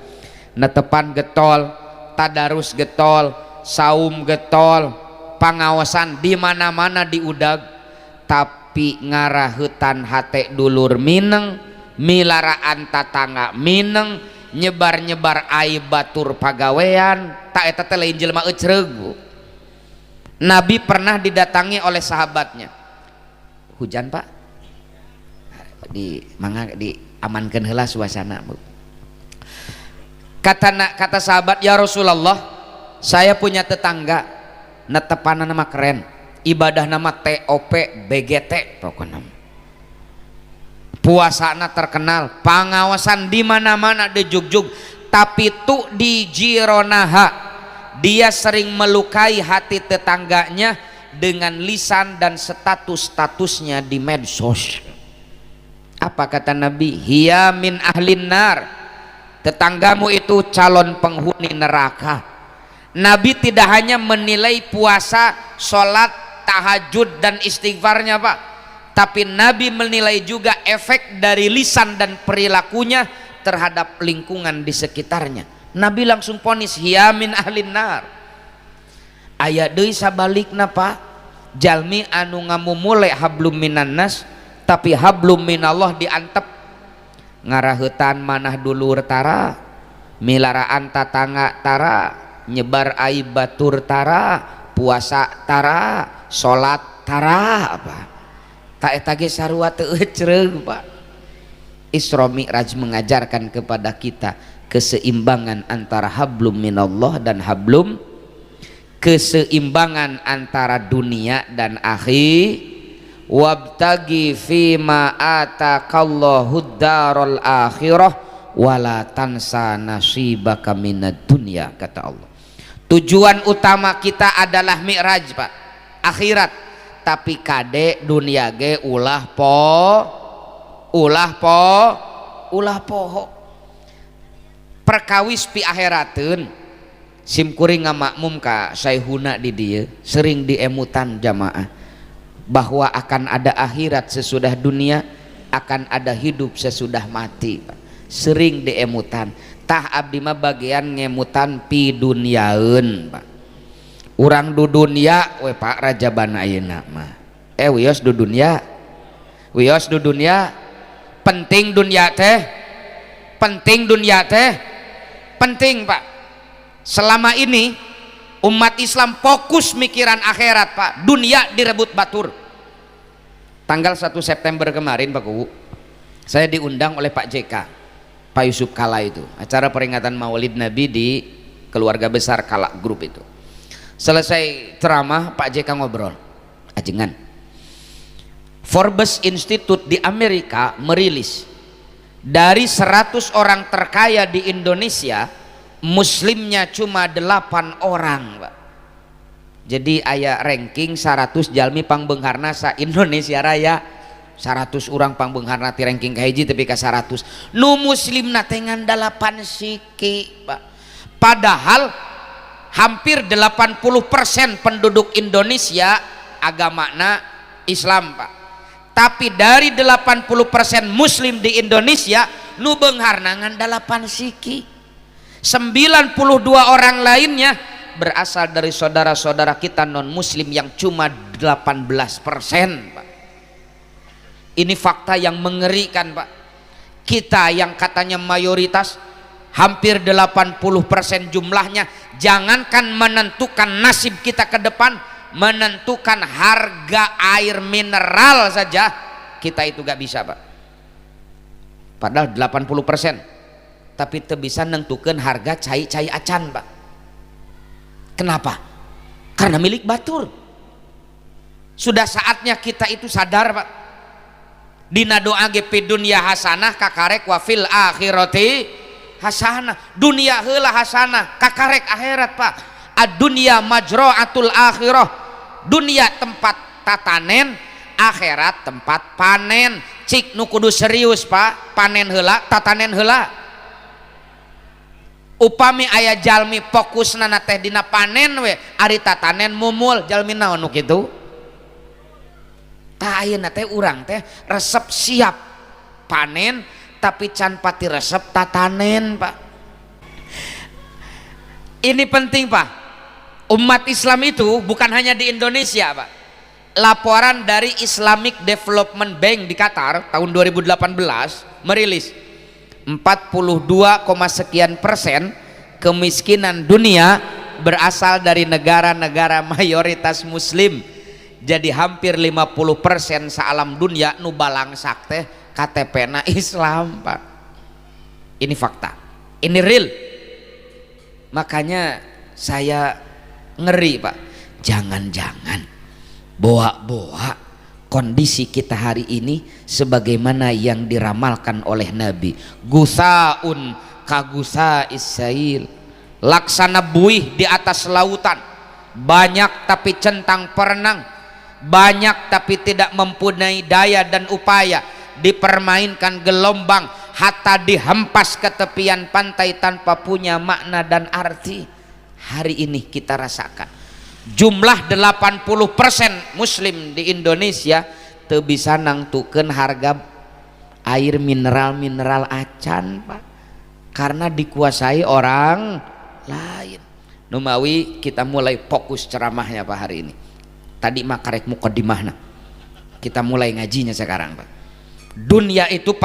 netepan getol, tadarus getol, saum getol, pangawasan di mana-mana diudag tapi ngarahutan hate dulur mineng, milaraan tatangga mineng, nyebar-nyebar aib batur pagawean tak eta teh lain jelema ecreug Bu. Nabi pernah didatangi oleh sahabatnya. Hujan Pak? Diamankeun heula suasana Bu. Kata sahabat, ya Rasulullah, saya punya tetangga netepan nama keren, ibadah nama TOP BGT pokoknya. Puasana terkenal, pengawasan di mana-mana dijugjug, tapi tu di jironaha dia sering melukai hati tetangganya dengan lisan dan statusnya di medsos. Apa kata Nabi? Hiya min ahlin nar, tetanggamu itu calon penghuni neraka. Nabi tidak hanya menilai puasa, sholat, tahajud dan istighfarnya Pak, tapi Nabi menilai juga efek dari lisan dan perilakunya terhadap lingkungan di sekitarnya. Nabi langsung ponis hiya min ahlin nar. Aya deui sabalikna Pak, jalmi anu ngamumule hablum minannas tapi hablum minallah diantep, ngarahutan manah dulur tara, milaraan tatangga tara, nyebar aib batur tara, puasa tara, sholat tara apa tak eta ge sarua teu ecreug Pak. Isra Mi'raj mengajarkan kepada kita keseimbangan antara hablum minallah dan hablum, keseimbangan antara dunia dan akhir. Wabtagi fima atakallahu darul akhirah wala tansa nasibaka minad dunya, kata Allah. Tujuan utama kita adalah mi'raj Pak, akhirat, tapi kade dunia ge ulah poho perkawis pi akhirateun simkuring ngamakmum ka saehuna di dieu sering diemutan jamaah bahwa akan ada akhirat sesudah dunia, akan ada hidup sesudah mati Pak. Sering diemutan tah abdi mah bagian ngemutan pi dunyaeun Pak. Urang du dunya we Pak rajaban ayeuna mah wios du dunya, wios du dunya, penting dunia teh, penting dunia teh, penting Pak. Selama ini umat Islam fokus mikiran akhirat Pak, dunia direbut batur. Tanggal 1 September kemarin Pak Kuwu, saya diundang oleh Pak JK, Pak Yusuf Kala itu, acara peringatan Maulid Nabi di keluarga besar Kala Group itu. Selesai ceramah Pak JK ngobrol, ajengan. Forbes Institute di Amerika merilis dari 100 orang terkaya di Indonesia, muslimnya cuma 8 orang Pak. Jadi aya ranking 100 jalmi pangbeungharna sa Indonesia Raya, 100 orang pangbeungharna ti ranking kahiji tapi ka 100 nu muslimna teh ngan 8 siki Pak. Padahal hampir 80% penduduk Indonesia agamana Islam Pak, tapi dari 80% muslim di Indonesia nu beungharna ngan 8 siki, 92 orang lainnya berasal dari saudara-saudara kita non muslim yang cuma 18% Pak. Ini fakta yang mengerikan Pak. Kita yang katanya mayoritas hampir 80% jumlahnya, jangankan menentukan nasib kita ke depan, menentukan harga air mineral saja kita itu gak bisa Pak. Padahal 80%, tapi itu bisa nentukan harga cai acan Pak. Kenapa? Karena milik batur. Sudah saatnya kita itu sadar Pak. Dina doa ge fi dunya hasanah kakarek wa fil akhirati hasanah. Dunia heula hasanah kakarek akhirat Pak. Ad-dunya majra'atul akhirah. Dunia tempat tatanen, akhirat tempat panen. Cik nu kudu serius Pak, panen heula tatanen heula. Upami aya jalmi fokusna teh dina panen we, ari tatanen mumul, jalmi naon nu kitu? Tah ayeuna teh urang teh resep siap panen tapi can pati resep tatanen Pak. Ini penting Pak. Umat Islam itu bukan hanya di Indonesia Pak. Laporan dari Islamic Development Bank di Qatar tahun 2018 merilis 42,sekian persen kemiskinan dunia berasal dari negara-negara mayoritas muslim. Jadi hampir 50% saalam dunia nu balangsak teh KTP-na Islam Pak. Ini fakta, ini real. Makanya saya ngeri Pak, jangan-jangan bawa-bawa kondisi kita hari ini sebagaimana yang diramalkan oleh Nabi, gusaun kagusa isail, laksana buih di atas lautan, banyak tapi centang perenang, banyak tapi tidak mempunyai daya dan upaya, dipermainkan gelombang hatta dihempas ke tepian pantai tanpa punya makna dan arti. Hari ini kita rasakan jumlah 80% muslim di Indonesia teu bisa nangtukeun harga air mineral acan Pak, karena dikuasai orang lain. Numawi kita mulai fokus ceramahnya Pak hari ini. Tadi mah karek mukadimahna, kita mulai ngajinya sekarang Pak. Dunia itu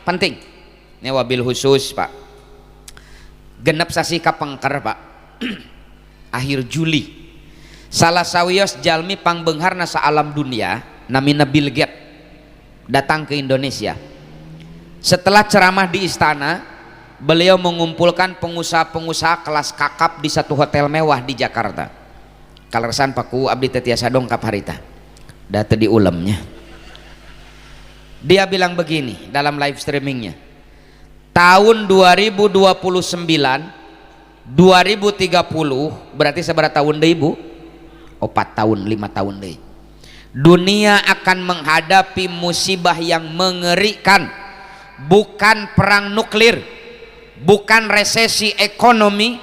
penting. Ini wabil khusus Pak, genep sasi kapengker Pak. Akhir Juli salah sawios jalmi pangbeungharna saalam dunia namina Bill Gates datang ke Indonesia. Setelah ceramah di istana, beliau mengumpulkan pengusaha-pengusaha kelas kakap di satu hotel mewah di Jakarta. Kalersan paku abdi teh tiasa dongkap harita da teu diulemnya. Dia bilang begini dalam live streamingnya, tahun 2029 2030 berarti seberapa tahun deh Ibu? 4 tahun 5 tahun deh. Dunia akan menghadapi musibah yang mengerikan, bukan perang nuklir, bukan resesi ekonomi,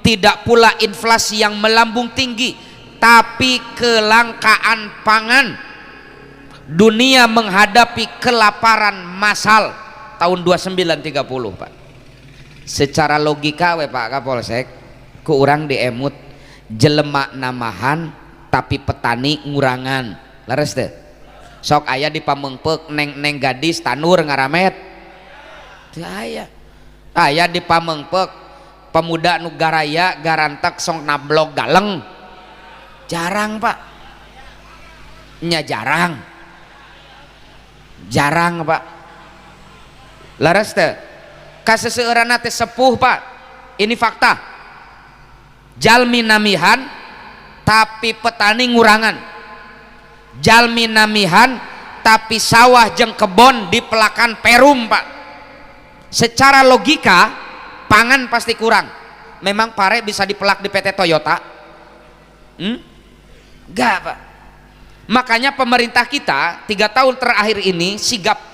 tidak pula inflasi yang melambung tinggi, tapi kelangkaan pangan. Dunia menghadapi kelaparan massal tahun 2930 Pak. Secara logika we Pak Kapolsek, ku urang diemut jelema namahan tapi petani ngurangan. Leres teh? Sok aya di Pamengpeuk neng gadis tanur ngaramet. Teu aya. Aya di Pamengpeuk pemuda nu garaya garantek sok nablog galeng. Jarang Pak. Nya jarang Pak. Leres teh? Kaseseueurana teh sepuh Pak. Ini fakta. Jalmi namihan tapi petani ngurangan. Jalmi namihan tapi sawah jeung kebon dipelakan perum Pak. Secara logika pangan pasti kurang. Memang pare bisa dipelak di PT Toyota? Enggak Pak. Makanya pemerintah kita 3 tahun terakhir ini sigap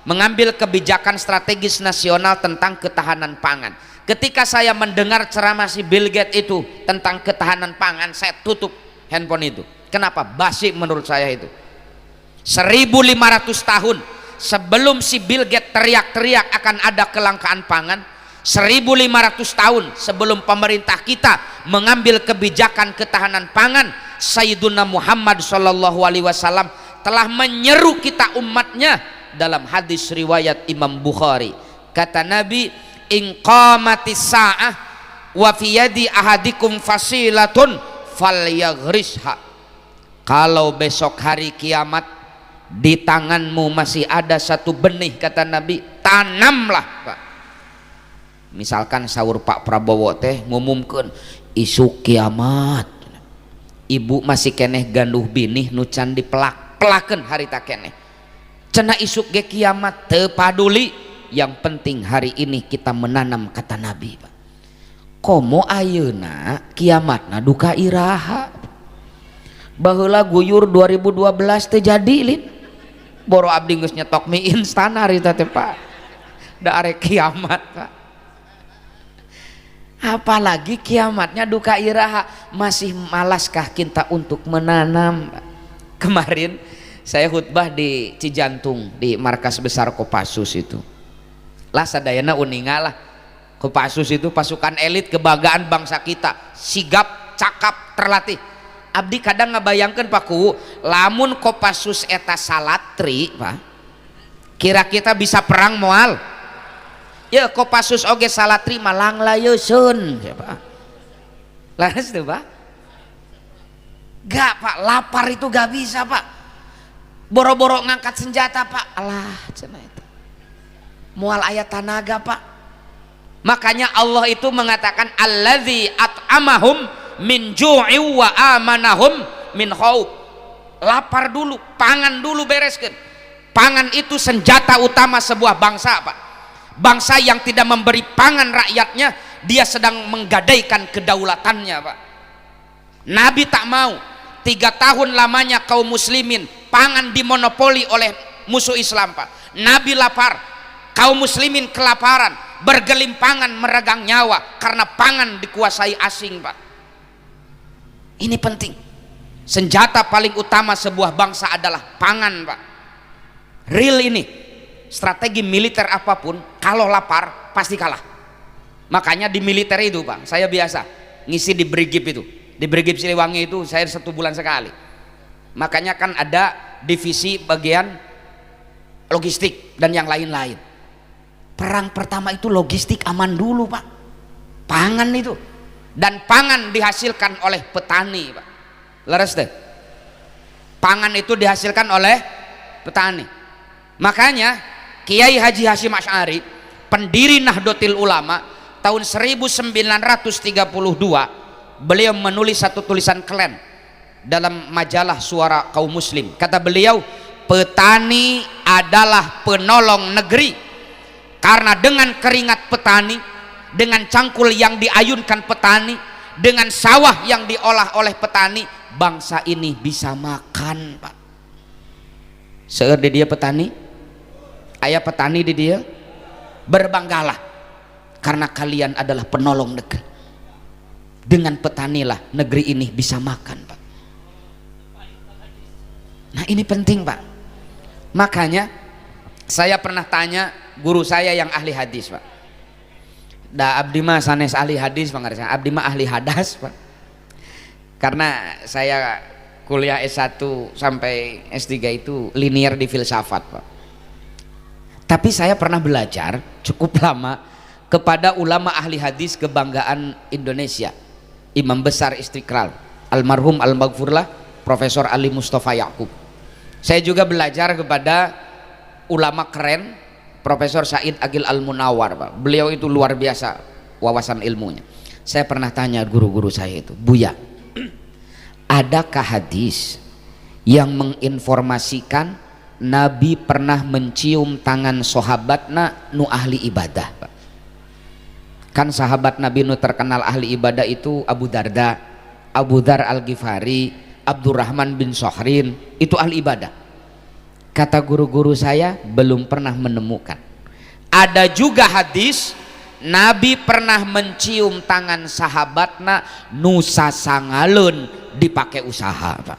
mengambil kebijakan strategis nasional tentang ketahanan pangan. Ketika saya mendengar ceramah si Bill Gates itu tentang ketahanan pangan, saya tutup handphone itu. Kenapa? Basi menurut saya itu. 1500 tahun sebelum si Bill Gates teriak-teriak akan ada kelangkaan pangan, 1500 tahun sebelum pemerintah kita mengambil kebijakan ketahanan pangan, Sayyiduna Muhammad SAW telah menyeru kita umatnya dalam hadis riwayat Imam Bukhari. Kata Nabi, in qamatis sa'ah wa fi yadi ahadikum fasilatun falyaghrisha. Kalau besok hari kiamat di tanganmu masih ada satu benih, kata Nabi, tanamlah Pak. Misalkan sahur Pak Prabowo teh ngumumkeun isu kiamat, ibu masih keneh ganduh binih nu can dipelak pelaken harita keneh cenah isuk ge kiamat teu paduli, yang penting hari ini kita menanam kata Nabi Pak. Komo ayeuna kiamatna duka iraha baheula guyur 2012 teh jadi lin boro abdi geus nyetok mie instan harita teh Pak da arek kiamat Pak. Apalagi kiamatnya duka iraha, masih malaskah kita untuk menanam Pak? Kemarin saya khutbah di Cijantung di markas besar Kopassus itu lah sadayana uninga lah. Kopassus itu pasukan elit kebanggaan bangsa kita, sigap, cakap, terlatih. Abdi kadang ngabayangkeun Pak Ku, lamun Kopassus eta salatri Pak, kira kita bisa perang moal ya. Kopassus oge salatri malang layeuseun ya Pak, laras tuh Pak. Gak Pak, lapar itu gak bisa Pak, boro-boro ngangkat senjata Pak, alah cenah itu moal aya tanaga Pak. Makanya Allah itu mengatakan allazi at'amahum min ju'i wa amanahum min khauf. Lapar dulu, pangan dulu bereskan. Pangan itu senjata utama sebuah bangsa Pak. Bangsa yang tidak memberi pangan rakyatnya, dia sedang menggadaikan kedaulatannya Pak. Nabi tak mau 3 tahun lamanya kaum muslimin pangan dimonopoli oleh musuh Islam Pak. Nabi lapar, kaum muslimin kelaparan, bergelimpangan meregang nyawa karena pangan dikuasai asing Pak. Ini penting. Senjata paling utama sebuah bangsa adalah pangan Pak. Real ini. Strategi militer apapun kalau lapar pasti kalah. Makanya di militer itu Pak, saya biasa ngisi di Brigip itu. Di Brigip Siliwangi itu saya 1 bulan sekali. Makanya kan ada divisi bagian logistik dan yang lain-lain. Perang pertama itu logistik aman dulu Pak, pangan itu, dan pangan dihasilkan oleh petani Pak. Leres deh, pangan itu dihasilkan oleh petani. Makanya Kiai Haji Hasyim Asy'ari, pendiri Nahdlatul Ulama, tahun 1932 beliau menulis satu tulisan keren dalam majalah Suara Kaum Muslim. Kata beliau, petani adalah penolong negeri. Karena dengan keringat petani, dengan cangkul yang diayunkan petani, dengan sawah yang diolah oleh petani, bangsa ini bisa makan Pak. Seueur di dia petani, aya petani di dia, berbanggalah karena kalian adalah penolong negeri. Dengan petanilah negeri ini bisa makan Pak. Nah ini penting Pak. Makanya saya pernah tanya guru saya yang ahli hadis Pak, da abdi mah sanes ahli hadis Pak, abdi mah ahli hadas Pak, karena saya kuliah S1 sampai S3 itu linear di filsafat Pak. Tapi saya pernah belajar cukup lama kepada ulama ahli hadis kebanggaan Indonesia, Imam Besar Istiqlal almarhum al-maghfurlah Profesor Ali Mustafa Yaqub. Saya juga belajar kepada ulama keren Profesor Said Agil Al-Munawar Pak. Beliau itu luar biasa wawasan ilmunya. Saya pernah tanya guru-guru saya itu, Buya, adakah hadis yang menginformasikan Nabi pernah mencium tangan sahabatna nu ahli ibadah Pak? Kan sahabat Nabi nu terkenal ahli ibadah itu Abu Darda, Abu Dar Al-Ghifari, Abdurrahman bin Sohrin, itu ahli ibadah. Kata guru-guru saya, belum pernah menemukan. Ada juga hadis Nabi pernah mencium tangan sahabatna nusa sangaleun dipakai usaha Pak.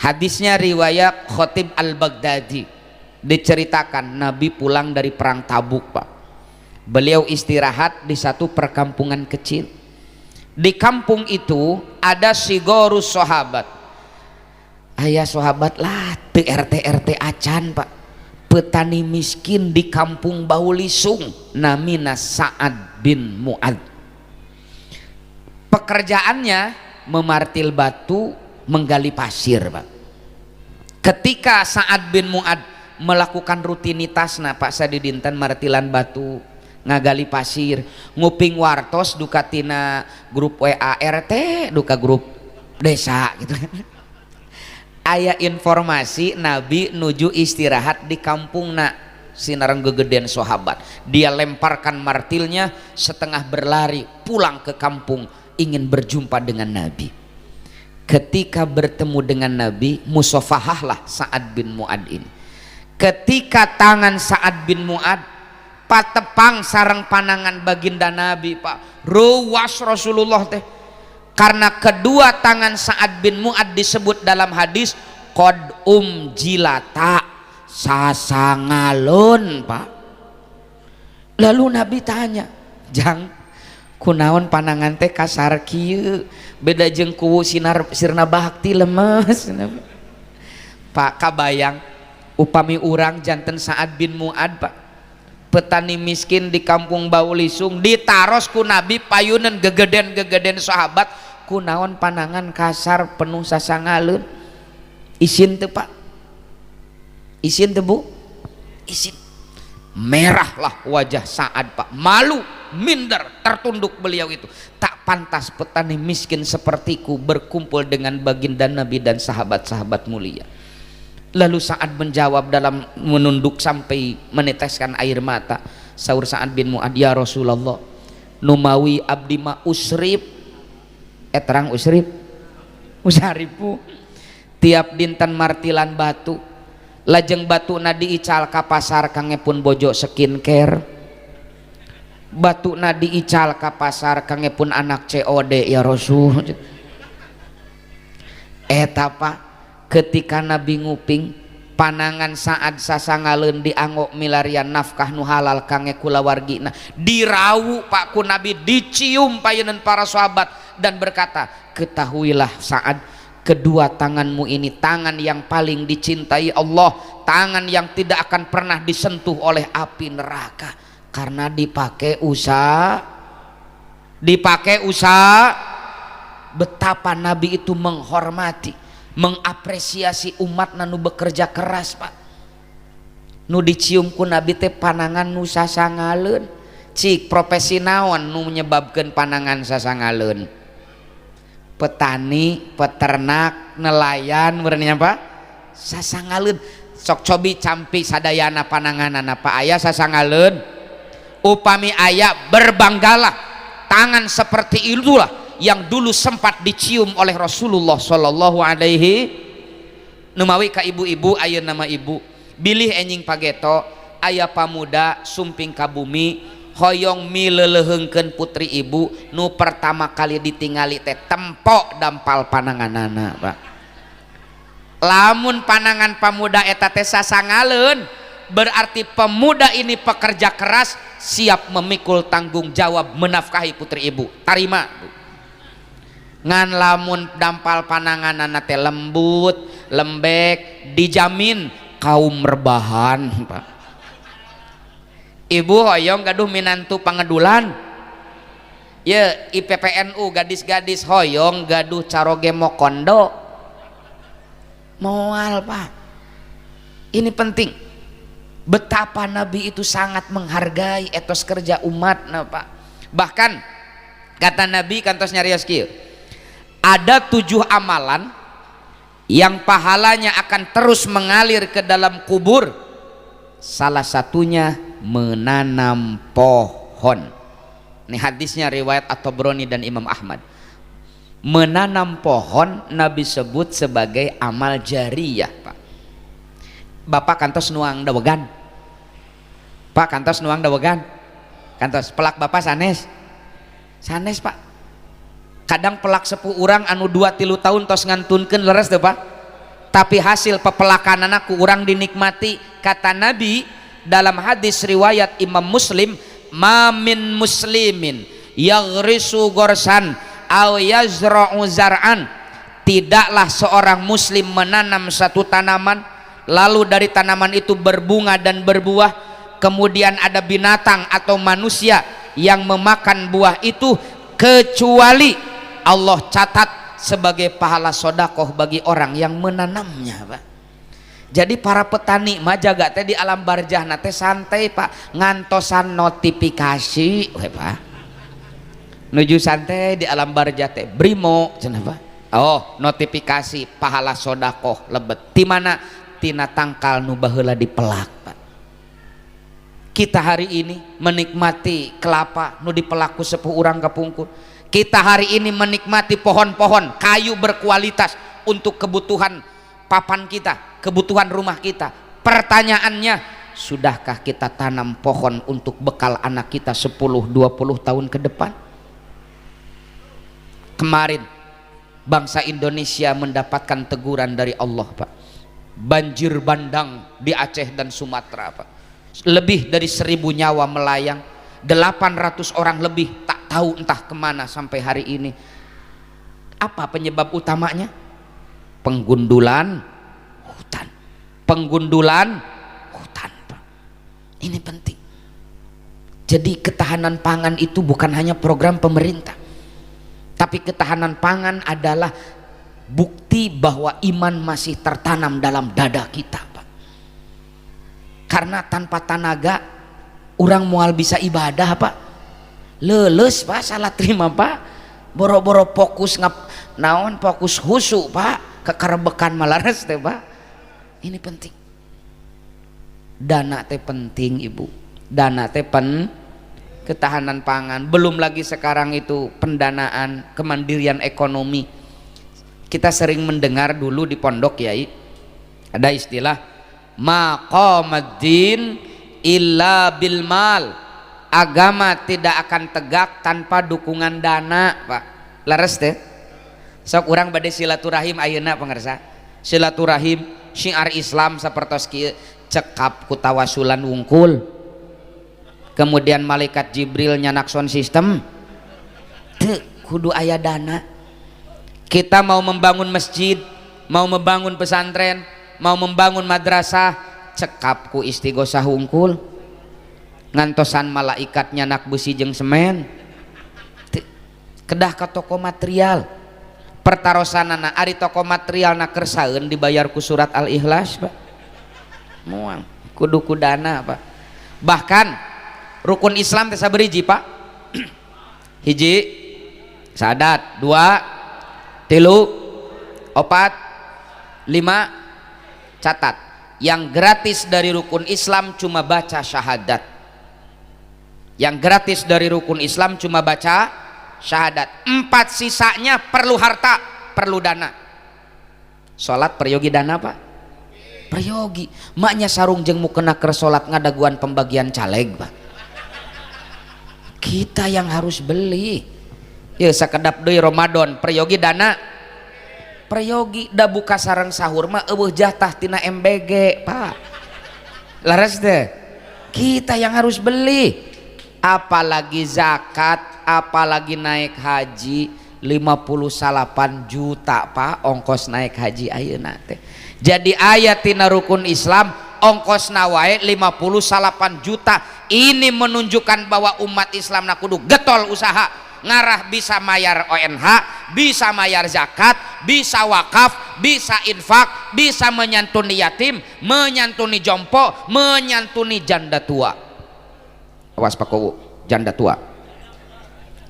Hadisnya riwayat Khatib Al-Baghdadi, diceritakan Nabi pulang dari perang Tabuk Pak. Beliau istirahat di satu perkampungan kecil. Di kampung itu ada sigorus sahabat. Ayah sahabat lah teu RT acan Pak, petani miskin di kampung Baulisung, namina Sa'ad bin Mu'ad. Pekerjaannya memartil batu, menggali pasir Pak. Ketika Sa'ad bin Mu'ad melakukan rutinitas Pak sadidinten martilan batu, ngagali pasir, nguping wartos duka tina grup WA RT, duka grup desa gitu. aya informasi Nabi nuju istirahat di kampungna sinareng gegedean sahabat. Dia lemparkan martilnya, setengah berlari pulang ke kampung ingin berjumpa dengan Nabi. Ketika bertemu dengan Nabi, musafahahlah Sa'ad bin Mu'ad ini. Ketika tangan Sa'ad bin Mu'ad patepang sareng panangan baginda Nabi, Pak, ruwas Rasulullah teh. Karena kedua tangan Sa'ad bin Mu'ad disebut dalam hadis qad jilata, sasangalun, Pak. Lalu Nabi tanya, "Jang, kunaon panangan teh kasar kieu, beda jeung ku sirna bakti lemes." Pak, kabayang upami urang janten Sa'ad bin Mu'ad, Pak, petani miskin di kampung Baulisung, ditaros ku Nabi payunan gegeden sahabat, kunaon panangan kasar penuh sasangalun. Isin teu, Pak? Isin teu, Bu? Isin. Merahlah wajah Sa'ad, Pak, malu, minder, tertunduk beliau itu. Tak pantas petani miskin sepertiku berkumpul dengan baginda Nabi dan sahabat-sahabat mulia. Lalu Sa'ad menjawab dalam menunduk sampai meneteskan air mata. Saur Sa'ad bin Mu'ad, "Ya Rasulullah, numawi abdi ma usrib." Terang usaripu tiap dinten martilan batu, lajeng batu nadi ical ka pasar kangepun bojo skincare, batu nadi ical ka pasar kangepun anak COD ya Rasul. Eta, Pak, ketika Nabi nguping panangan Sa'ad sasangaleun dianggo milarian nafkah nu halal kange kulawargina, dirawu, Pak, ku Nabi, dicium payeun para sahabat dan berkata, "Ketahuilah Sa'ad, kedua tanganmu ini tangan yang paling dicintai Allah, tangan yang tidak akan pernah disentuh oleh api neraka karena dipakai usaha." Betapa Nabi itu menghormati, mengapresiasi umat nu bekerja keras, Pak. Nu dicium ku Nabi teh panangan nu sasangaleun. Cik profesi naon nu menyebabkan panangan sasangaleun? Petani, peternak, nelayan, berarti apa? Sasangaleun. Sok cobi campi sadayana pananganana, Pak, aya sasangaleun. Upami aya, berbanggalah. Tangan seperti itulah yang dulu sempat dicium oleh Rasulullah Shallallahu Alaihi. Numawi ka ibu-ibu, aya nama ibu bilih enjing pageto, aya pamuda sumping ka bumi hoyong milelehengkeun putri ibu nu pertama kali ditingali teh tempok dampal pananganana, Pak. Lamun panangan pamuda eta teh sasangaleun, berarti pemuda ini pekerja keras, siap memikul tanggung jawab menafkahi putri ibu. Tarima, Bu. Ngan lamun dampal pananganana teh lembut, lembek, dijamin kaum rebahan, Pak. Ibu hoyong gaduh minantu pangedulan, ya IPPNU gadis-gadis hoyong gaduh caroge mokondo, moal, Pak. Ini penting. Betapa Nabi itu sangat menghargai etos kerja umat, nah, Pak. Bahkan kata Nabi kantos nyarios kieu, ada 7 amalan yang pahalanya akan terus mengalir ke dalam kubur. Salah satunya menanam pohon. Ini hadisnya riwayat At-Tabrani dan Imam Ahmad. Menanam pohon Nabi sebut sebagai amal jariyah, Pak. Bapak kantos nuang dawegan, Pak, kantos nuang dawegan, kantos pelak Bapak sanes, Pak. Kadang pelak sepuh urang anu 2-3 tahun tos ngantunkeun leres teh, Pak, tapi hasil pepelakanana ku urang dinikmati. Kata Nabi dalam hadis riwayat Imam Muslim, "Ma min muslimin yaghrisu gorsan aw yazra'u zar'an." Tidaklah seorang muslim menanam satu tanaman, lalu dari tanaman itu berbunga dan berbuah, kemudian ada binatang atau manusia yang memakan buah itu, kecuali Allah catat sebagai pahala sodakoh bagi orang yang menanamnya, Pak. Jadi para petani mah jaga teh di alam barzah teh santai, Pak, ngantosan notifikasi, Pak. Nuju santai di alam barzah teh brimo, cenah, Pak. Oh, notifikasi pahala sodakoh lebet ti mana? Tina tangkal nu baheula dipelak, Pak. Kita hari ini menikmati kelapa nu dipelaku sepuh urang kapungkur. Kita hari ini menikmati pohon-pohon kayu berkualitas untuk kebutuhan papan kita, kebutuhan rumah kita. Pertanyaannya, sudahkah kita tanam pohon untuk bekal anak kita 10-20 tahun ke depan? Kemarin bangsa Indonesia mendapatkan teguran dari Allah, Pak. Banjir bandang di Aceh dan Sumatera, Pak. Lebih dari 1000 nyawa melayang, 800 orang lebih tak tahu entah kemana sampai hari ini. Apa penyebab utamanya? Penggundulan hutan. Penggundulan hutan, Pak. Ini penting. Jadi ketahanan pangan itu bukan hanya program pemerintah, tapi ketahanan pangan adalah bukti bahwa iman masih tertanam dalam dada kita, Pak. Karena tanpa tenaga orang mual bisa ibadah, Pak. Leles, Pak, salah terima, Pak. Boro-boro fokus naon fokus husu, Pak, kekerbekan malaras teh, Pak. Ini penting. Dana teh penting, Ibu. Dana teh ketahanan pangan, belum lagi sekarang itu pendanaan, kemandirian ekonomi. Kita sering mendengar dulu di pondok, Yai, ada istilah maqamaddin illa bil mal. Agama tidak akan tegak tanpa dukungan dana, Pak. Leres teh. Sok urang bade silaturahim ayeuna pangarsa. Silaturahim syiar Islam sapertos kieu, cekap ku tawasulan wungkul. Kemudian malaikat Jibril nyanak sound system. Teu kudu aya dana. Kita mau membangun masjid, mau membangun pesantren, mau membangun madrasah, cekap ku istighosah hungkul. Ngantosan malaikat nyanak besi jeung semen. Kedah ka toko material. Pertarosanana ari toko material na kersaeun dibayar ku surat Al-Ikhlas, Pak. Moal kudu ku dana, Pak. Bahkan rukun Islam teh saberiji, Pak? Hiji syahadat, 2 3 4 5 catat. Yang gratis dari rukun Islam cuma baca syahadat. Yang gratis dari rukun Islam cuma baca syahadat. 4 sisanya perlu harta, perlu dana. Salat peryogi dana, Pak. Peryogi. Maknya sarung jeung mukena keur salat ngadaguan pembagian caleg, Pak. Kita yang harus beli. Ya sakedap deui Ramadan peryogi dana. Peryogi da buka sareng sahur mah eueuh jatah tina MBG, Pak. Laras teh. Kita yang harus beli. Apalagi zakat, apalagi naik haji 58 juta, Pak, ongkos naik haji ayeuna teh. Jadi aya tina rukun Islam ongkosna wae 58 juta. Ini menunjukkan bahwa umat Islam na kudu getol usaha, ngarah bisa mayar ONH, bisa mayar zakat, bisa wakaf, bisa infak, bisa menyantuni yatim, menyantuni jompo, menyantuni janda tua. Awas Pak Kowo, janda tua.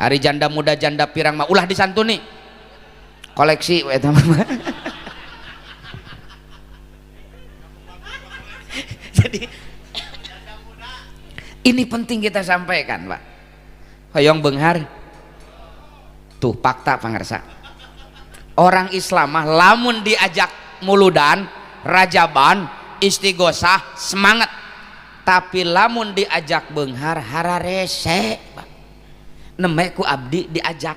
Hari janda muda, janda pirang mah ulah disantuni. Koleksi we eta mah. Jadi ini penting kita sampaikan, Pak. Hoyong beunghar. Tuh fakta pangarsa. Orang Islam mah lamun diajak muludan, rajaban, istighosah, semangat. Tapi lamun diajak beunghar hararese, Pak. Nemeh ku abdi diajak.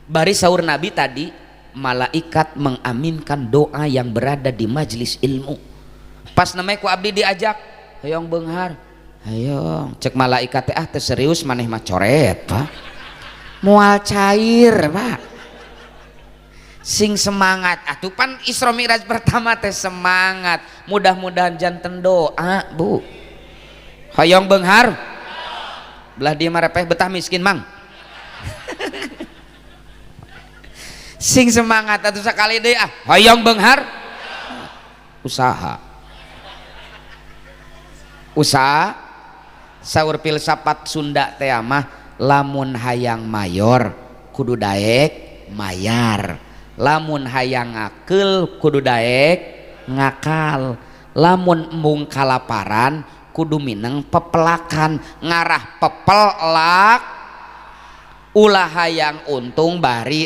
Bari saur Nabi tadi, malaikat mengaminkan doa yang berada di majelis ilmu. Pas nemeh ku abdi diajak, hoyong beunghar. Hayong, cek malaikat teh teh serius maneh mah coret, Pak. Moal cair, Pak. Sing semangat atuh pan Isra Mi'raj pertama teh semangat. Mudah-mudahan janten doa, Bu. Hoyong beunghar. Belah dia marepeh betah miskin, Mang. Sing semangat atuh sakali deui ah. Hoyong beunghar. Usaha. Usaha saur filsafat Sunda teh mah lamun hayang mayor kudu daek mayar, lamun hayang ngakel kudu daek ngakal, lamun embung kalaparan kudu mineng pepelakan, ngarah pepelak ulah hayang untung bari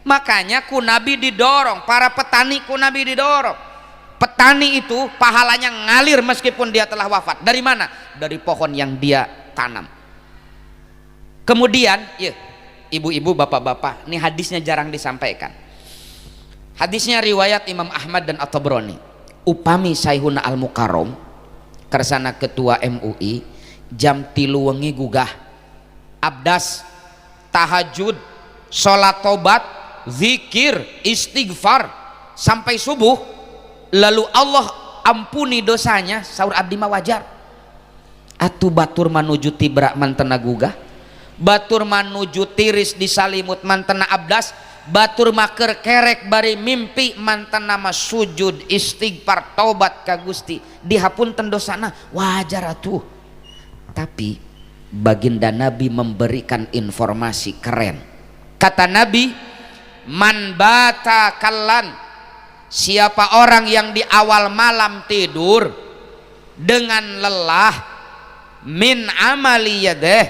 makanya ku Nabi didorong, para petani ku Nabi didorong. Petani itu pahalanya ngalir meskipun dia telah wafat. Dari mana? Dari pohon yang dia tanam. Kemudian ya, ibu-ibu bapak-bapak, ini hadisnya jarang disampaikan. Hadisnya riwayat Imam Ahmad dan At-Tabrani. Upami Saihuna Al-Mukarrom kersana ketua MUI jam 3 wengi gugah abdas, tahajud, sholat tobat, zikir, istighfar sampai subuh, lalu Allah ampuni dosanya, saur abdi mah wajar. Atu batur manuju tibra mantena gugah, batur manuju tiris disalimut mantena abdas, batur maker kerek bari mimpi mantena mah sujud istighfar tobat ka Gusti dihapunten dosana, wajar atuh. Tapi baginda Nabi memberikan informasi keren. Kata Nabi, man bata kallan, siapa orang yang di awal malam tidur dengan lelah, min amali yadeh,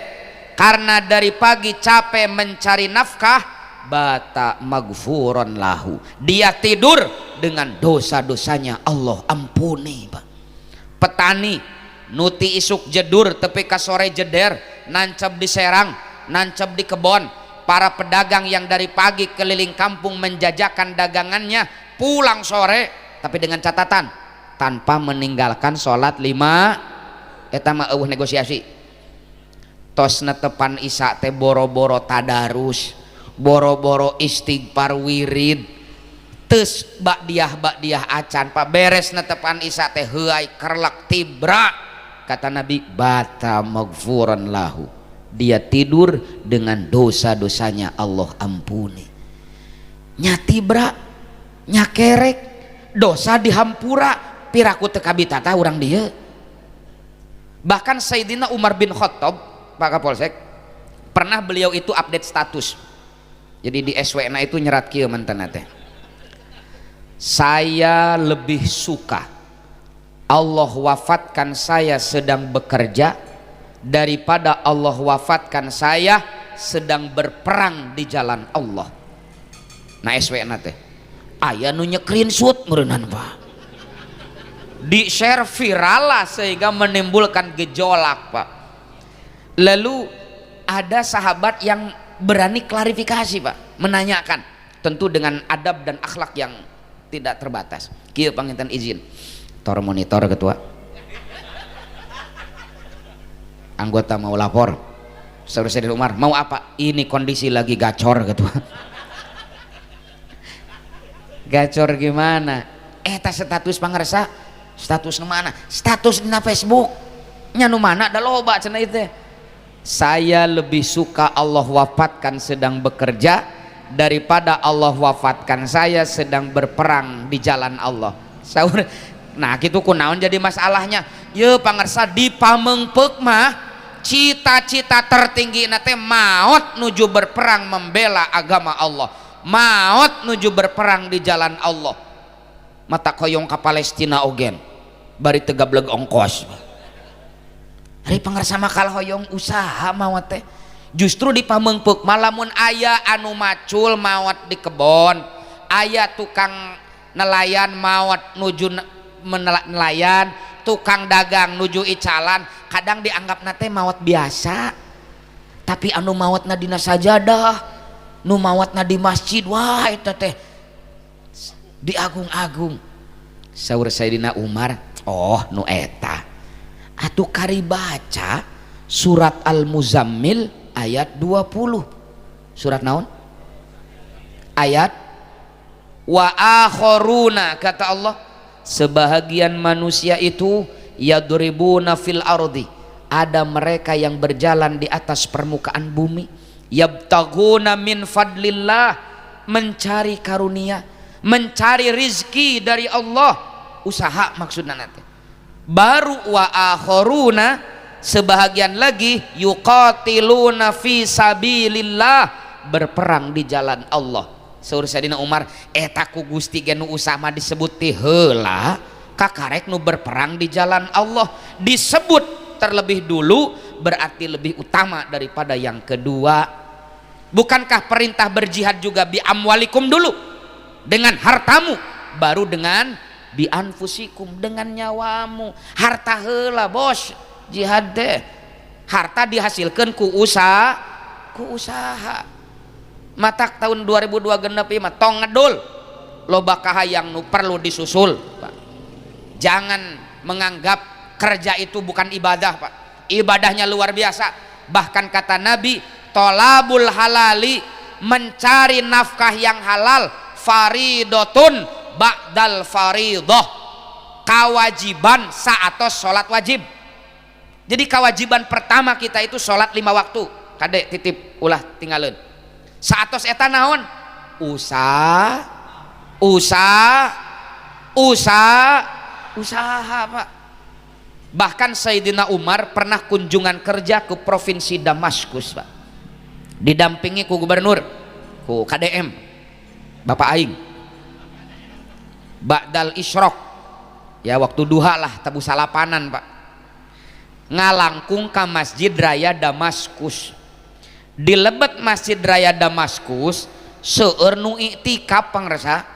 karena dari pagi capek mencari nafkah, bata magfuron lahu, dia tidur dengan dosa-dosanya Allah ampuni. Petani nuti isuk jedur tepi ka sore jeder, nancep di serang, nancep di kebon. Para pedagang yang dari pagi keliling kampung menjajakan dagangannya pulang sore, tapi dengan catatan tanpa meninggalkan sholat 5. Eta mah eueuh negosiasi. Tos netepan isya teh boro-boro tadarus, boro-boro istighfar wirid, teus bakdiah acan, Pak beres netepan isya teh heuai kerlek tibra. Kata Nabi, bata maghfuran lahu, dia tidur dengan dosa-dosanya Allah ampuni. Nyatibra nyakerek dosa dihampura piraku teu kabitata urang dieu. Bahkan Sayyidina Umar bin Khattab, Pak Kapolsek, pernah beliau itu update status. Jadi di SW na itu nyerat kieu mantenna teh, saya lebih suka Allah wafatkan saya sedang bekerja daripada Allah wafatkan saya sedang berperang di jalan Allah. Nah SW na teh aya nu nyekrinshot meureunana Pak, di share viral lah sehingga menimbulkan gejolak Pak. Lalu ada sahabat yang berani klarifikasi Pak, menanyakan, tentu dengan adab dan akhlak yang tidak terbatas. Kieu panginten izin tor monitor ketua, anggota mau lapor, Saudara Sayyidina Umar mau apa? Ini kondisi lagi gacor ketua. Gacor gimana? Eta status pangarsa, status mana? Status di Facebook nya nu mana da loba cenah ieu teh. Saya lebih suka Allah wafatkan sedang bekerja daripada Allah wafatkan saya sedang berperang di jalan Allah. Saur, nah gitu kunaon jadi masalahnya? Ye pangarsa di pamengpeuk mah cita-cita tertinggi nate maot nuju berperang membela agama Allah, maot nuju berperang di jalan Allah. Mata koyong ka Palestina ogen bari teu gableg ongkos. Hari pangarsa makal hoyong usaha maot teh. Justru di pamengpeuk malamun aya anu macul maot di kebon, aya tukang nelayan maot nuju nelayan, tukang dagang nuju icalan, kadang dianggap nate maot biasa. Tapi anu maotna dina sajadah, nu maotna di masjid, wah eta teh diagung-agung. Saur Sayyidina Umar, oh nu eta atuh kari baca surat Al-Muzammil ayat 20. Surat naon? Ayat wa akharuna, kata Allah, sebahagian manusia itu yadribuna fil ardi, ada mereka yang berjalan di atas permukaan bumi, yabtaguna min fadlillah, mencari karunia, mencari rizki dari Allah, usaha maksudnya nanti. Baru wa akharuna, sebahagian lagi yuqatiluna fi sabilillah, berperang di jalan Allah. Saur Sayyidina Umar, eta ku Gusti ge nu usah mah disebut ti heula, kakarek nu berperang di jalan Allah disebut terlebih dulu, berarti lebih utama daripada yang kedua. Bukankah perintah berjihad juga bi amwalikum dulu, dengan hartamu, baru dengan bi anfusikum, dengan nyawamu. Harta heula bos, jihad teh harta dihasilkan ku usaha, matak tahun 2002 genep mah tong ngedul loba kahayang nu perlu disusul, Pak. Jangan menganggap kerja itu bukan ibadah, Pak. Ibadahnya luar biasa. Bahkan kata Nabi, tolabul halali, mencari nafkah yang halal, faridotun ba'dal faridoh, kewajiban saatos sholat wajib. Jadi kewajiban pertama kita itu sholat 5 waktu. Kadek titip ulah tinggalin. Saatos eta naon? Usaha, Pak. Bahkan Sayyidina Umar pernah kunjungan kerja ke provinsi Damaskus, Pak. Didampingi ku gubernur, ku KDM, Bapak Aing. Ba'dal isyrok, ya waktu duha lah, tabu salapanan, Pak. Ngalangkung ke Masjid Raya Damaskus. Di lebet Masjid Raya Damaskus seueur nu iktikaf pangresa,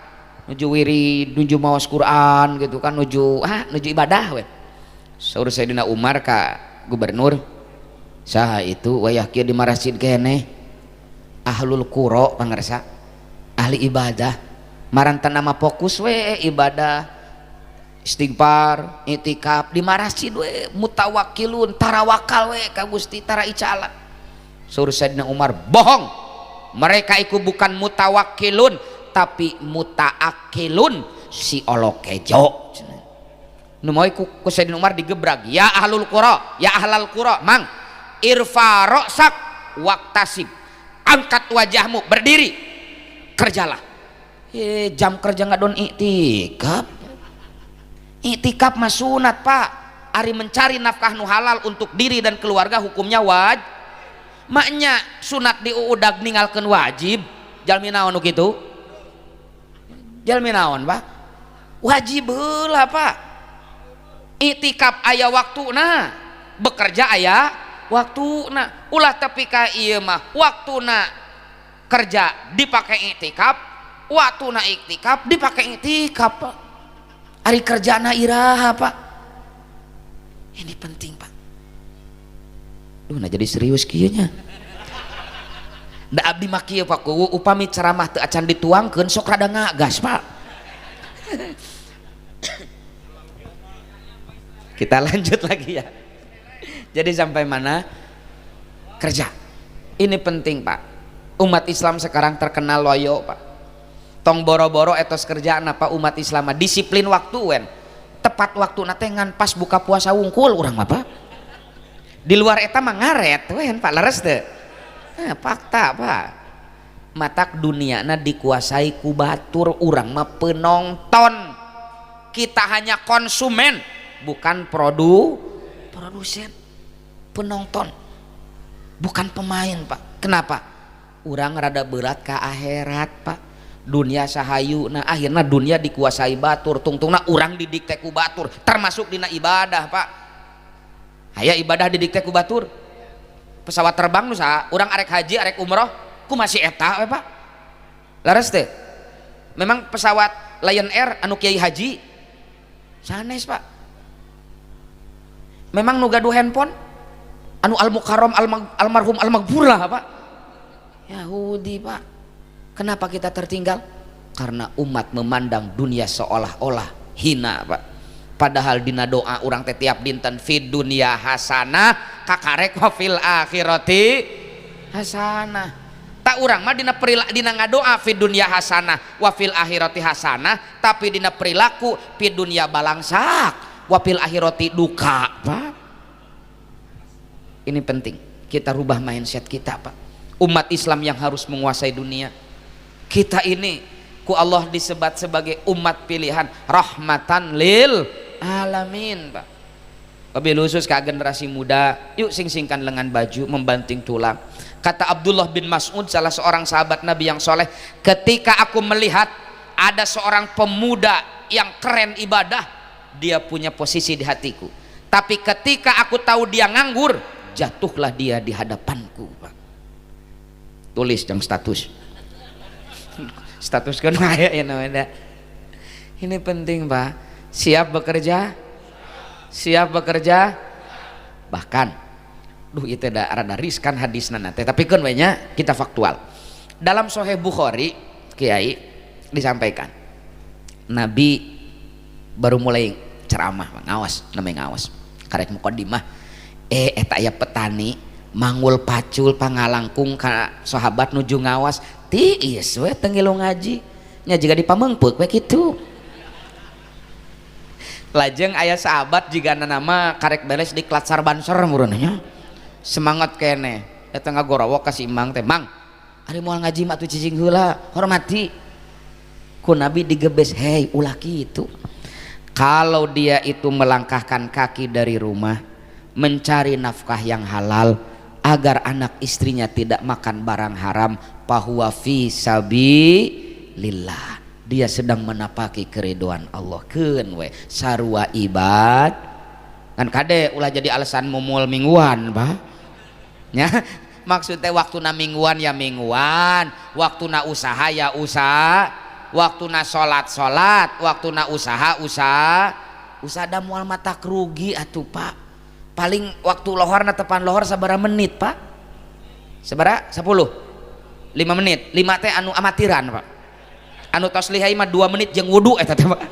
nuju wirid, nuju maos Quran gitu kan, nuju ibadah we. Saur Sayyidina Umar ka gubernur, saha itu wayah kieu di masjid keneh ahlul qura pangresa, ahli ibadah, marantan nama fokus we ibadah, istighfar, itikaf di masjid we, mutawakkilun, tarawakal we ka Gusti, tara icala. Saur Sayyidina Umar, bohong, mereka itu bukan mutawakkilun tapi mutaakilun, si olokejo. Nu moy ku Sayyidina Umar digebrag, ya ahlul qura, ya ahlal qura, mang irfa ra'sak waktasib, angkat wajahmu, berdiri, kerjalah. Jam kerja ngadon iktikaf. Iktikaf mah sunat, Pak. Ari mencari nafkah nu halal untuk diri dan keluarga hukumnya wajib. Maknya sunat diudag ninggalkeun wajib. Jalmi naon nu kitu? Jalmi naon, Pak? Wajib heula, Pak. Iktikaf aya waktuna, bekerja aya waktuna. Ulah tapi ka ieu mah waktuna kerja dipake iktikaf, waktuna iktikaf dipake iktikaf, Pak. Ari kerjana iraha, Pak. Ini penting, Pak. Duh, nah jadi serius kieu nya. Da abdi mah kieu, Pak, upami ceramah teu acan dituangkeun sok rada ngagas, Pak. Kita lanjut lagi ya. Jadi sampai mana? Kerja. Ini penting, Pak. Umat Islam sekarang terkenal loyo, Pak. Tong boro-boro etos kerjaan apa umat Islam, disiplin waktu wen. Tepat waktu nate ngan pas buka puasa wungkul urang mah, Pak. Di luar eta mah ngaret wen, Pak, leres teu? Fakta, Pak. Matak duniana dikuasai ku batur, urang mah penonton. Kita hanya konsumen, bukan produsen. Penonton, bukan pemain, Pak. Kenapa? Urang rada berat ke akhirat, Pak. Dunia sahayu, nah akhirnya dunia dikuasai batur, tungtungna urang didikte ku batur, termasuk dina ibadah, Pak. Aya ibadah didikte ku batur. Pesawat terbang nu saha? Urang arek haji, arek umroh, ku masih eta we, Pak. Laras teh. Memang pesawat Lion Air anu kiai haji sanes, Pak. Memang nu gaduh handphone anu al-mukarram almarhum al-maghfurlah, Pak. Yahudi, Pak. Kenapa kita tertinggal? Karena umat memandang dunia seolah-olah hina, Pak. Padahal dina doa urang teh tiap dinten fid dunya hasanah kakarek wa fil akhirati hasanah. Tak urang mah dina ngadoa fid dunya hasanah wa fil akhirati hasanah, tapi dina perilaku fid dunya balangsak wa fil akhirati duka, Pak. Ini penting kita rubah mindset kita, Pak. Umat Islam yang harus menguasai dunia. Kita ini ku Allah disebut sebagai umat pilihan, rahmatan lil alamin, Pak. Wabil khusus ke generasi muda, yuk sing-singkan lengan baju, membanting tulang. Kata Abdullah bin Mas'ud, salah seorang sahabat Nabi yang soleh, ketika aku melihat ada seorang pemuda yang keren ibadah, dia punya posisi di hatiku. Tapi ketika aku tahu dia nganggur, jatuhlah dia di hadapanku, Pak. Tulis yang status. Status kan ya namanya. Ini penting, Pak. Siap bekerja? Siap bekerja? Bahkan itu rada riskan hadisna nanti, tapi kan banyak kita faktual. Dalam Sahih Bukhari, Kiai disampaikan, Nabi baru mulai ceramah, ngawas, namanya ngawas. Karek muqaddimah, eta aya petani mangul pacul pangalangkung ka sahabat nuju ngawas, tiis we teu ngilu ngaji. Nya jiga dipamengpeuk we kitu. Lajeng ayah sahabat jika nama karek beres di klatsar banser murunnya semangat kene eta ngagorowok ka si Mang teh, Mang ari moal ngaji mah atuh cicing heula hormati. Ku Nabi digebes, hei ulah kitu. Kalau dia itu melangkahkan kaki dari rumah mencari nafkah yang halal agar anak istrinya tidak makan barang haram, fahuwa fi sabilillah, dia sedang menapaki keriduan Allah. Keun we sarua ibad kan kade ulah jadi alasan mumul mingguan, Pak nya. Maksudnya waktuna mingguan ya mingguan, waktuna usaha ya usaha, waktuna sholat, waktuna usaha da mual mata rugi atuh, Pak. Paling waktu lohor na tepan lohor sabaraha menit, Pak? Sabaraha? 10 5 menit. 5 teh anu amatiran, Pak. Anu tos lihai mah 2 menit jeung wudu eta teh, Pak.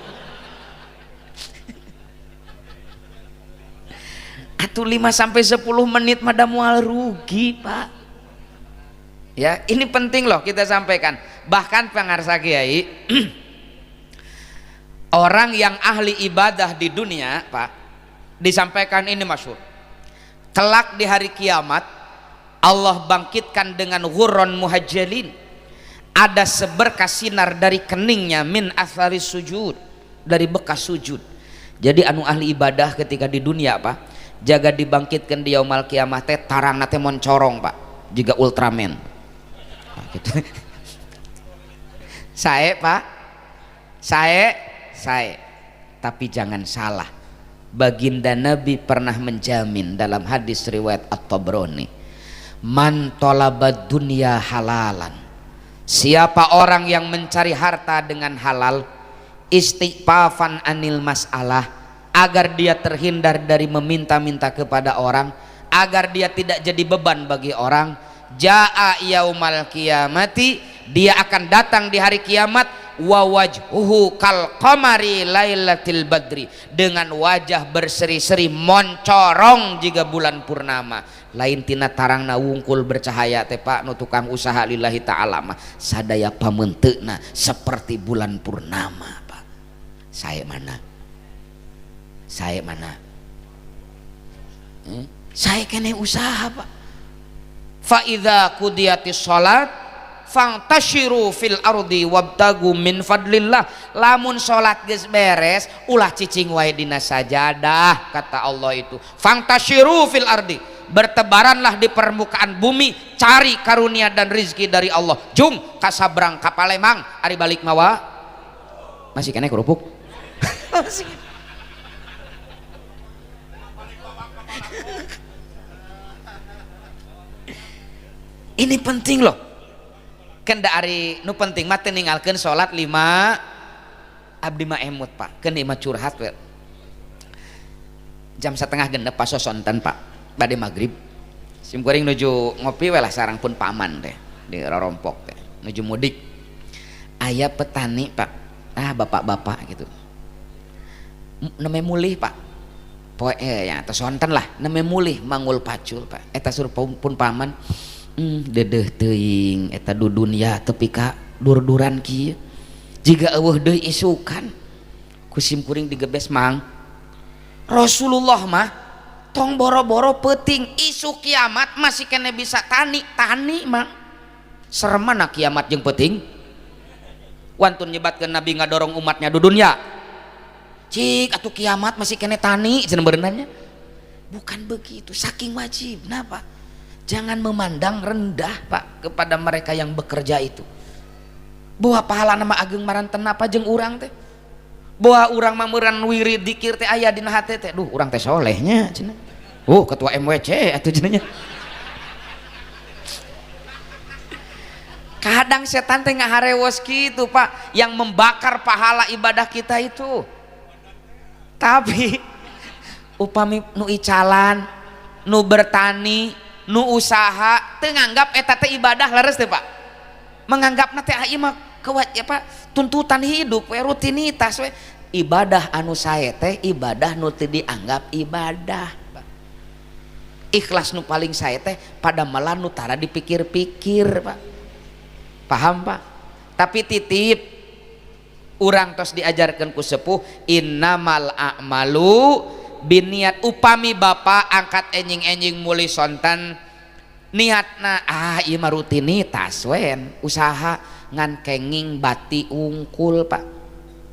Atuh 5 sampai 10 menit mah da moal rugi, Pak. Ya, ini penting loh kita sampaikan. Bahkan pangarsa Kiai orang yang ahli ibadah di dunia, Pak, disampaikan ini masyhur. Kelak di hari kiamat Allah bangkitkan dengan ghurran muhajjalin, ada seberkas sinar dari keningnya, min athari sujud, dari bekas sujud. Jadi anu ahli ibadah ketika di dunia, Pak, jaga dibangkitkan di yaumul kiamah teh tarangna teh moncorong, Pak, juga Ultraman. Nah, gitu. Saya, Pak, saya, tapi jangan salah, baginda Nabi pernah menjamin dalam hadis riwayat At-Tabrani, man talabad dunya halalan, siapa orang yang mencari harta dengan halal, istighfafan anil masalah, agar dia terhindar dari meminta-minta kepada orang, agar dia tidak jadi beban bagi orang, jaa yaumal kiamati, dia akan datang di hari kiamat, wa wajhuhu kal qamari lailatil badri, dengan wajah berseri-seri moncorong jika bulan purnama. Lain tina tarangna wungkul bercahaya teh, Pak, nu tukang usaha lillahi ta'ala mah sadaya pamenteuna seperti bulan purnama, Pak. Saya mana? Saya kene usaha, Pak. Fa idza qudiyatis shalat fangtashiru fil ardi wabtagu min fadlillah. Lamun salat geus beres ulah cicing wae dina sajadah, kata Allah itu. Fangtashiru fil ardi, bertebaranlah di permukaan bumi, cari karunia dan rizki dari Allah. Jung kasabrang ka Palembang ari balik mawa masih kene kerupuk. Ini penting loh. Kendari nu penting mah teu ninggalkeun salat 5 abdi mah emut, Pak. Keun mah curhat we. Jam 5:30 pas sosonten, Pak. Bade magrib. Sim goreng nuju ngopi we lah sareng pun paman teh di rorompok teh. Nuju mudik. Aya petani, Pak. Bapak-bapak gitu. Neme mulih, Pak. Poe ya tos sonten lah, neme mulih mangul pacul, Pak. Eta suruh pun paman. Dedeh teuing eta dudunya tepi ka dur-duran kieu, jiga eueuh deui isukan kusim kuring digebes, Mang. Rasulullah mah tong boro-boro peuting isu kiamat masih kena bisa tani Mang. Serem mana kiamat jeung peuting? Wantun nyebatkeun Nabi ngadorong umatnya dudunya. Cik atuh kiamat masih kena tani cenah beunanya. Bukan begitu, saking wajib. Kenapa? Jangan memandang rendah Pak kepada mereka yang bekerja itu. Bahwa pahala nama ageng maranten apa jeung urang teh. Bahwa urang mamuran wirid dikir teh aya dina hate teh. Duh, urang teh solehnya cenah. Ketua MWC atuh cenanya. Kadang setan teh ngaharewos kitu Pak, yang membakar pahala ibadah kita itu. Tapi upami nu icalan, nu bertani, nu usaha teu nganggap eta teh ibadah leres teh Pak. Menganggapna teh ieu mah tuntutan hidup we, rutinitas we. Ibadah anu sae teh ibadah nu teu dianggap ibadah Pak. Ikhlas nu paling sae teh pada malah nu tara dipikir-pikir Pak. Paham Pak? Tapi titip urang tos diajarkeun ku sepuh, innamal a'malu biniat. Upami bapak angkat enjing-enjing muli sonten niatna ieu mah rutinitas wen, usaha ngan kenging bati ungkul Pak,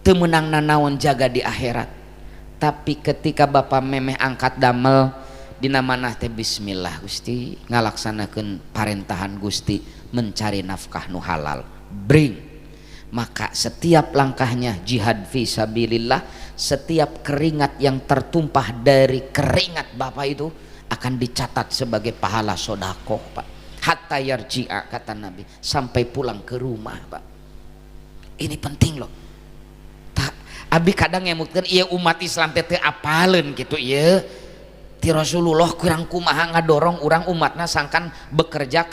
teu meunang nanaon jaga di akhirat. Tapi ketika bapak memeh angkat damel dina manah teh bismillah Gusti, ngalaksanakeun parentahan Gusti mencari nafkah nu halal, bring, maka setiap langkahnya jihad fi sabilillah. Setiap keringat yang tertumpah dari keringat bapak itu akan dicatat sebagai pahala sodakoh Pak. Hatta yarji'a kata Nabi, sampai pulang ke rumah Pak. Ini penting loh. Abi kadang ngemutkeun ieu umat Islam teh apaleun gitu ieu. Ti Rasulullah kurang kumaha ngadorong urang umatna sangkan bekerja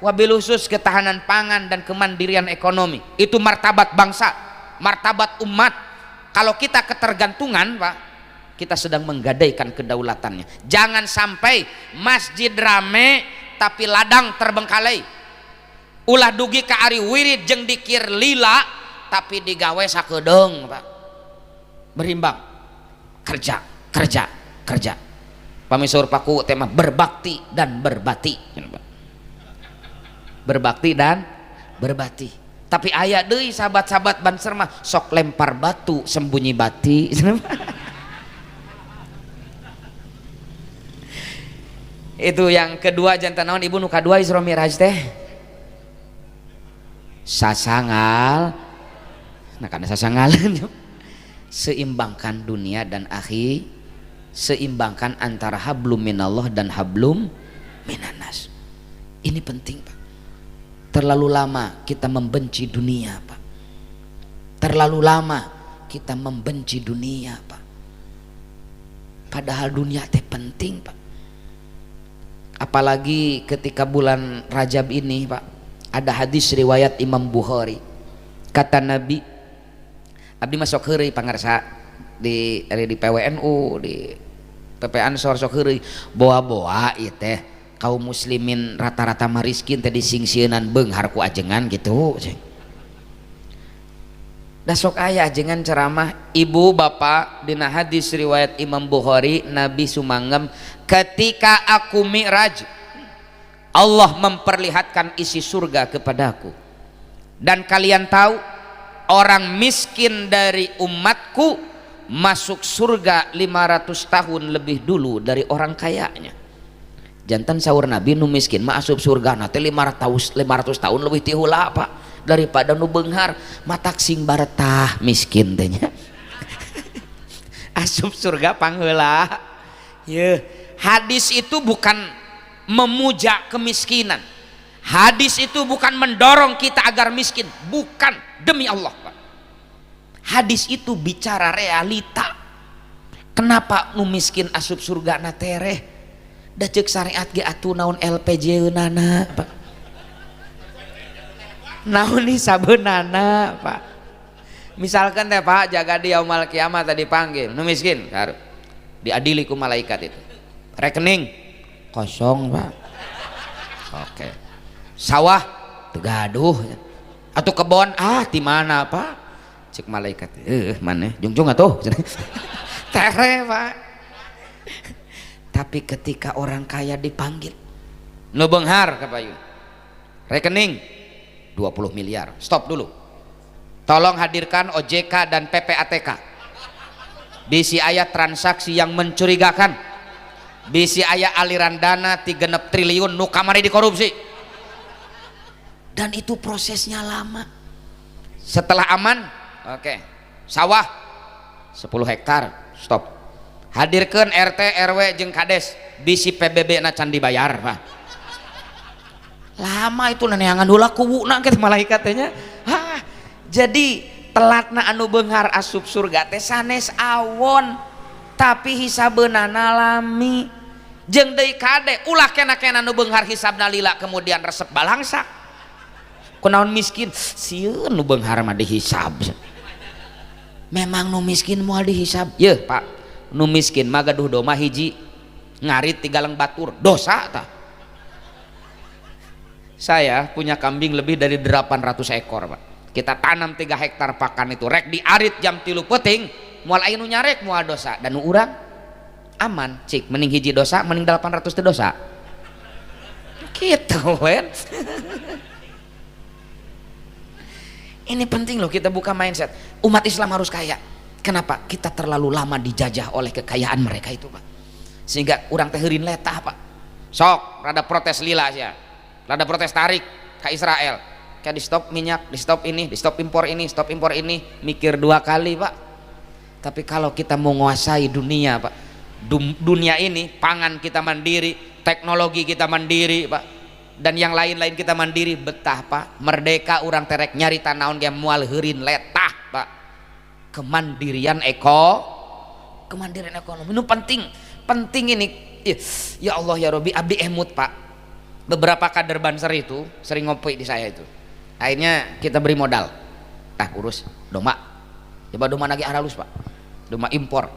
wabil khusus ketahanan pangan dan kemandirian ekonomi. Itu martabat bangsa, martabat umat. Kalau kita ketergantungan Pak, kita sedang menggadaikan kedaulatannya. Jangan sampai masjid rame tapi ladang terbengkalai. Ulah dugi ka ari wirid jeung dikir lila tapi digawe sakedeung Pak. Berimbang, kerja. Pamisur paku tema berbakti dan berbati. Berbakti dan berbati. Tapi aya deui sahabat-sahabat Banser mah sok lempar batu sembunyi bati. Itu yang kedua jantan naon ibu nu kadua Isra Mi'raj teh sasangal. Nah karena sasangalan seimbangkan dunia dan akhirat, seimbangkan antara hablum minallah dan hablum minanas. Ini penting Pak. Terlalu lama kita membenci dunia Pak. Terlalu lama kita membenci dunia Pak. Padahal dunia teh penting Pak. Apalagi ketika bulan Rajab ini Pak, ada hadis riwayat Imam Bukhari. Kata Nabi, abdi masuk heureuy pangarsa di PWNU, di PP Ansor sok heureuy, boa-boa ieu teh kaum muslimin rata-rata mariskin tadi singsieunnan beunghar ku ajengan gitu. Da sok aya ajengan ceramah ibu bapak dina hadis riwayat Imam Bukhari, Nabi sumangem ketika aku mi'raj Allah memperlihatkan isi surga kepadaku dan kalian tahu orang miskin dari umatku masuk surga 500 tahun lebih dulu dari orang kayanya. Jantan sahur Nabi nu miskin mah asup surga nanti 500 tahun lebih ti heula Pak daripada nu beunghar matak sing baretah miskin teh nya. Asup surga pangheula. Ye, hadis itu bukan memuja kemiskinan. Hadis itu bukan mendorong kita agar miskin, bukan, demi Allah Pak. Hadis itu bicara realita. Kenapa nu miskin asup surga na tereh? Da ceuk syariat ge atuh naon LPJ-eunana Pak. Naon ni sabeunana Pak. Misalkan teh Pak jaga di yaumul kiamat tadi panggil nu miskin hareup diadili ku malaikat itu. Rekening kosong Pak. Oke. Sawah tegaduh atau kebon di mana Pak? Cek malaikat mana jungjung atuh tere Pak. Tapi ketika orang kaya dipanggil nu beunghar ka payun rekening 20 miliar, stop dulu, tolong hadirkan OJK dan PPATK. bisi aya transaksi yang mencurigakan, bisi aya aliran dana 36 triliun nu kamari dikorupsi, dan itu prosesnya lama. Setelah aman, oke, sawah 10 hektar stop, hadirkan RT RW jeung kades, bisi PBB na can dibayar Pak. Lama itu neneangan heula kuwuna ke malaikatnya. Jadi telatna anu beunghar asup surga teh sanes awon tapi hisabeunana lami. Jeung deui kade ulah kena-kena anu beunghar hisabna lila kemudian resep balangsa. Kunaon miskin sieun nu beunghar mah dihisab. Memang nu miskin moal dihisab. Yeuh Pak, nu miskin mah gaduh doma hiji ngarit 3 leng batur dosa tah. Saya punya kambing lebih dari 800 ekor Pak. Kita tanam 3 hektar pakan itu rek diarit jam 3 peuting moal aya nu nyarek moal dosa, dan nu urang aman cik mending hiji dosa mending 800 teu dosa gitu wen. Ini penting loh kita buka mindset. Umat Islam harus kaya. Kenapa? Kita terlalu lama dijajah oleh kekayaan mereka itu Pak, sehingga orang teh heureun letah Pak. Sok rada protes lila sia, rada protes tarik ke Israel, kayak di stop minyak, di stop ini, di stop impor ini, stop impor ini, mikir 2 kali Pak. Tapi kalau kita mau menguasai dunia Pak, dunia ini pangan kita mandiri, teknologi kita mandiri Pak, dan yang lain-lain kita mandiri, betah Pak. Merdeka orang terek nyari tanaon ge moal heureun letah Pak. Kemandirian kemandirian ekonomi itu penting ini. Ya Allah ya Robi, abdi emut Pak. Beberapa kader Banser itu sering ngopi di saya itu. Akhirnya kita beri modal. Urus domba. Coba domba lagi aralus Pak. Domba impor.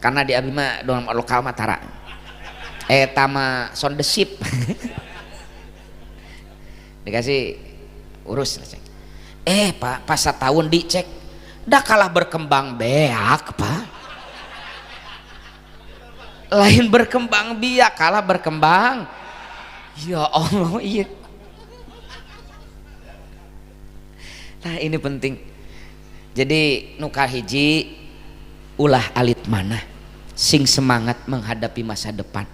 Karena di abdi mah domba lokal mah tara. Eta mah sound the ship. Dikasih urus cek. Pak, pas setahun dicek dah kalah berkembang beak Pak. Lain berkembang biak kalah berkembang. Ya Allah iya. Nah ini penting. Jadi nuka hiji ulah alit mana sing semangat menghadapi masa depan.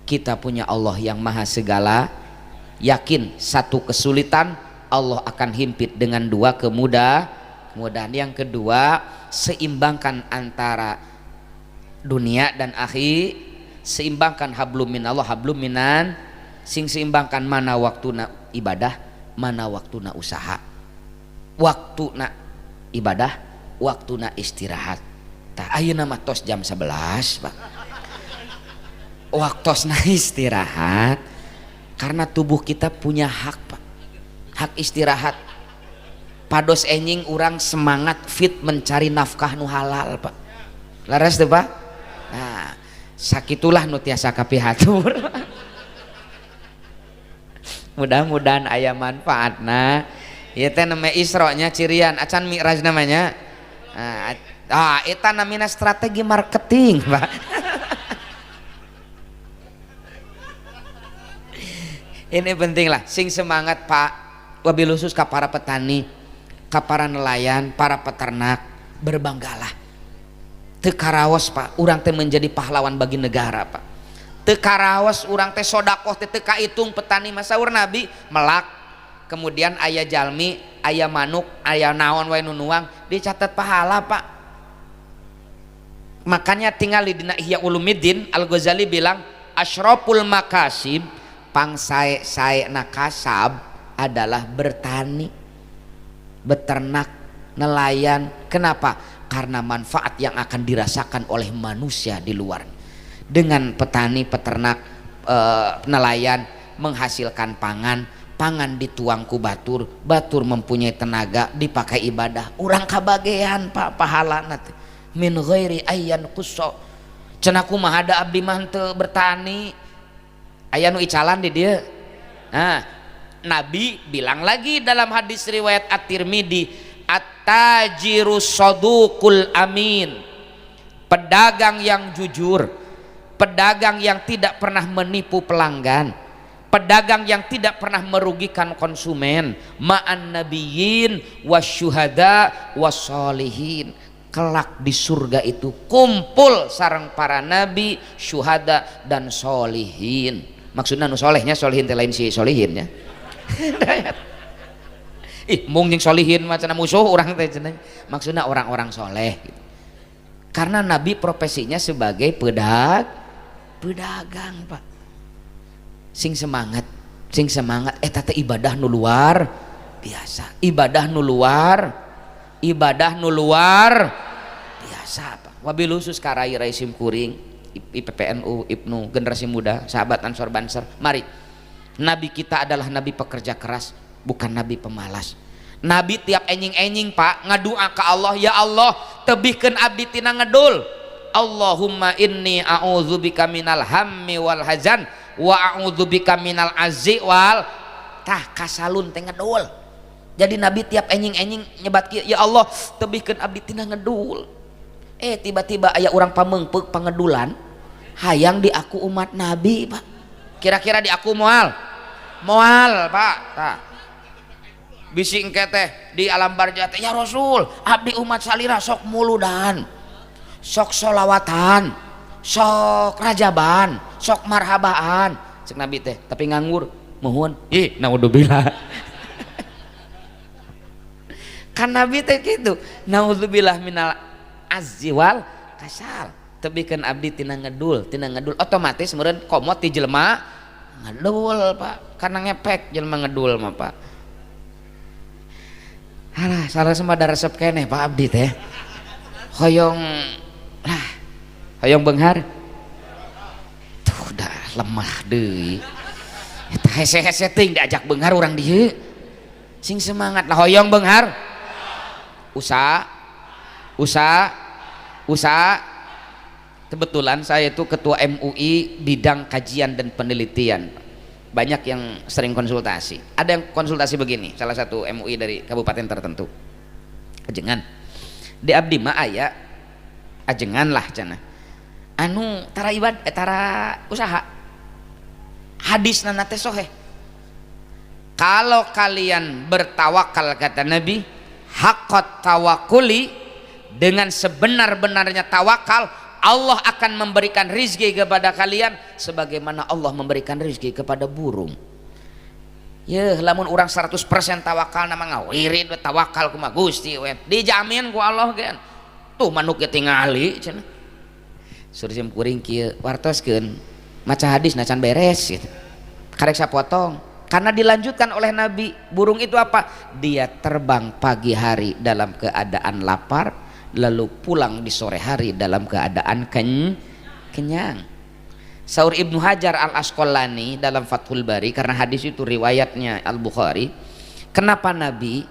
Kita punya Allah yang maha segala. Yakin satu kesulitan Allah akan himpit dengan 2 kemudahan. Yang kedua, seimbangkan antara dunia dan akhir, seimbangkan hablum minallah hablum minan, sing seimbangkan mana waktuna ibadah, mana waktuna usaha. Waktuna ibadah, waktuna istirahat. Tah ayeuna mah tos jam 11 Pak. Waktosna istirahat. Karena tubuh kita punya hak Pak, hak istirahat. Pados enjing orang semangat fit mencari nafkah nu halal Pak. Laras tuh Pak. Nah sakitulah nu tiasa kapihatur. Mudah-mudahan aya manfaatna. Ieu teh namanya Isra-nya cirian, acan Mi'raj namanya. Eta namina strategi marketing Pak. Ini penting lah, sing semangat Pak, wabil khusus ke para petani, ke para nelayan, para peternak, berbanggalah. Teu karaos Pak, urang teh menjadi pahlawan bagi negara Pak. Teu karaos urang teh sodakoh teh teu kaitung petani masaur Nabi melak. Kemudian aya jalmi, aya manuk, aya naon wae nu nuang, dicatat pahala Pak. Makanya tinggal di dina Ihya Ulumuddin Al-Ghazali bilang asyraful makasib, pangsae-sae na kasab adalah bertani, beternak, nelayan. Kenapa? Karena manfaat yang akan dirasakan oleh manusia di luar. Dengan petani, peternak, nelayan menghasilkan pangan, pangan dituang ku batur, batur mempunyai tenaga dipakai ibadah. Urang kabagean Pak pahalana teh min ghairi ayyan qusso. Cenah kumaha da abdi mah teu bertani. Aya nu icalan di dia. Nah, Nabi bilang lagi dalam hadis riwayat At-Tirmidzi, at-tajirus saduqul amin. Pedagang yang jujur, pedagang yang tidak pernah menipu pelanggan, pedagang yang tidak pernah merugikan konsumen, ma'an nabiyyin wasyuhada wassolihin. kelak di surga itu kumpul sareng para nabi, syuhada dan solihin. Maksudnya nu solehnya solihin teh lain si solihin ya. Ih mung jeung solihin macam musuh orang teh cenah. Maksudnya orang-orang soleh gitu. Karena nabi profesinya sebagai pedagang Pak. Sing semangat eta teh ibadah nu luar biasa. Ibadah nu luar biasa Pak. Wabil khusus karai Raisim Kuring, IPPNU, Ibnu, generasi muda, sahabat Ansor Banser. Mari, nabi kita adalah nabi pekerja keras, bukan nabi pemalas. Nabi tiap enjing-enjing Pak ngadua ke Allah, ya Allah tebihkeun abdi tina ngedul. Allahumma inni a'udzubika minal hammi wal hazan wa a'udzubika minal azzi wal kasalun teh ngedul. Jadi nabi tiap enjing-enjing nyebat kieu, ya Allah tebihkeun abdi tina ngedul. Tiba-tiba aya urang pameungpeuk pangedulan hayang di aku umat nabi Pak. Kira-kira di aku moal Pak. Tah. Bisi engke teh di alam barja teh, ya Rasul abdi umat salira sok muludan, sok solawatan, sok rajaban, sok marhabaan cek nabi teh, tapi nganggur muhun. Naudzubillah. Kan nabi teh gitu, naudzubillah minal azzi wal kasal. Tebihkeun abdi tina ngedul otomatis meureun komot ti jelema ngedul Pak, karena ngepek jelema ngedul mah Pak. Halah salah semada resep keneh Pak abdi teh. Hoyong beunghar. Tuh dah lemah deui. Eta hese-hese teuing diajak beunghar urang dieu. Sing semangat lah hoyong beunghar. Usaha. Kebetulan saya itu ketua MUI bidang kajian dan penelitian. Banyak yang sering konsultasi. Ada yang konsultasi begini, salah satu MUI dari kabupaten tertentu. Ajengan. Di abdi mah aya ajengan lah cenah. Anu tara usaha. Hadis nana teh soheh. Kalau kalian bertawakal kata Nabi, haqqat tawakuli, dengan sebenar-benarnya tawakal, Allah akan memberikan rizki kepada kalian sebagaimana Allah memberikan rizki kepada burung. Ya lamun orang 100% tawakal nama ngawirid tawakal ku Gusti we dijamin ku Allah kan. Tuh manuk ge tingali cenah. Sursim kuring kieu wartoskeun maca hadis na can beres gitu. Karek sapotong. Karena dilanjutkan oleh Nabi, burung itu apa? Dia terbang pagi hari dalam keadaan lapar, lalu pulang di sore hari dalam keadaan kenyang. Saur Ibnu Hajar Al Asqalani dalam Fathul Bari, karena hadis itu riwayatnya Al Bukhari, kenapa Nabi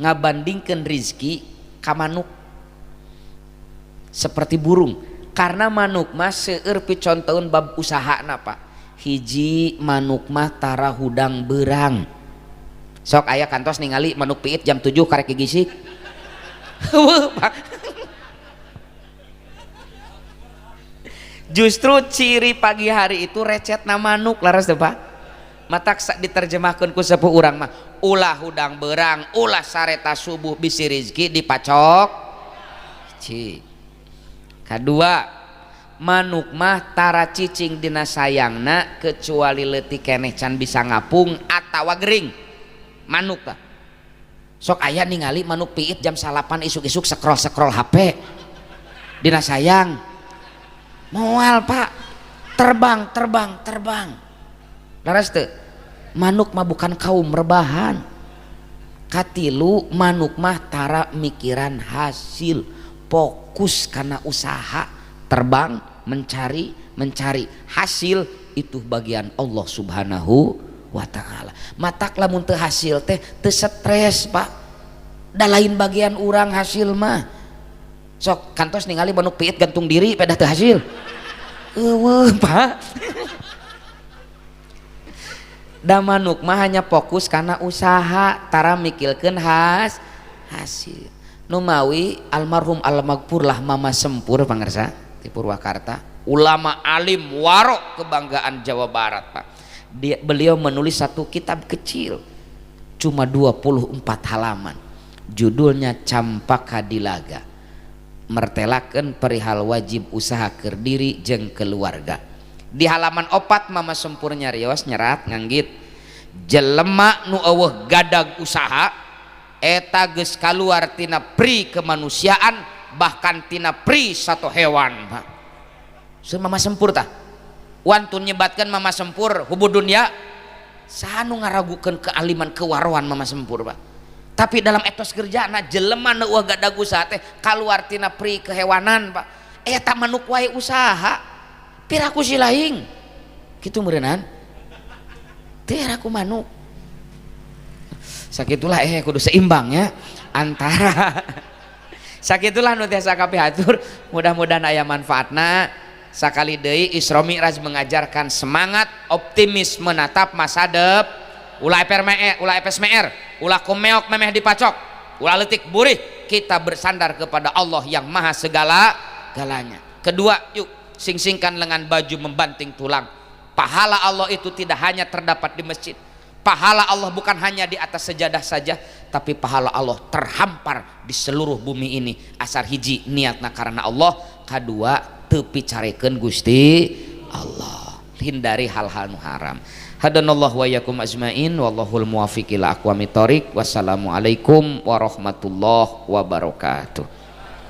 ngabandingkan rizki ka manuk seperti burung? Karena manuk mah seueur picontoeun bab usahana Pak. Hiji manuk mah tara hudang berang. Sok aya kantos ningali manuk piit jam 7 karek gigisik. Pak. Justru ciri pagi hari itu recetna manuk laras teh Pak. Matak diterjemahkeun ku sepuh urang mah ulah hudang berang, ulah sareta subuh bisi rizki dipacok. Kadua, manuk mah tara cicing dina sayangna kecuali leutik keneh can bisa ngapung atawa gering. Manuk tah. Sok aya ningali manuk piit jam 8 isuk-isuk scroll HP dina sayang. Moal Pak. Terbang. Laras teu? Manuk mah bukan kaum rebahan. Katilu manuk mah tara mikiran hasil, fokus karena usaha, terbang mencari hasil itu bagian Allah Subhanahu wa ta'ala. Matak lamun teu hasil teh teu stres Pak. Da lain bagian urang hasil mah. Sok kantos ningali manuk piit gantung diri pada teu hasil. Eueuh Pak. Da manuk mah hanya fokus karena usaha, tara mikilkeun hasil. Nu mawi almarhum almaghfur lah Mama Sempur pangarsa di Purwakarta, ulama alim warok kebanggaan Jawa Barat Pak. Beliau menulis satu kitab kecil cuma 24 halaman, judulnya Campaka Dilaga, mertelakeun perihal wajib usaha keur diri jeung keluarga. Di halaman 4 Mama Sempur nyarios nyerat nganggit jelema nu eueuh gadag usaha eta geus kaluar tina pri kemanusiaan bahkan tina pri satu hewan. Sun Mama Sempur tah wantun nyebatkeun Mama Sempur hubud dunya saha nu ngaragukeun kealiman kewaroan Mama Sempur Pak. Tapi dalam etos kerjana jelema nu eueuh gadag usaha teh kaluar tina pri kehewanan Pak. Eta manuk wae usaha piraku silaing kitu meureunnan teh aku manuk sakitulah kudu seimbang ya antara sakitulah nu tiasa kapihatur mudah-mudahan aya manfaatna. Sakali deui Isra Mi'raj mengajarkan semangat optimis menatap masa depan. Ulah epes meer ulah kumeok memeh dipacok ulah leutik burih kita bersandar kepada Allah yang maha segala galanya. Kedua, yuk sing-singkan lengan baju membanting tulang. Pahala Allah itu tidak hanya terdapat di masjid. Pahala Allah bukan hanya di atas sejadah saja, tapi pahala Allah terhampar di seluruh bumi ini. Asar hiji niatna karena Allah, kedua teu picarekeun Gusti Allah. Hindari hal-hal nu haram. Hadanallahu wa yakum ajmain wallahul muwaffiq ila aqwamit thoriq. Wassalamualaikum warahmatullahi wabarakatuh.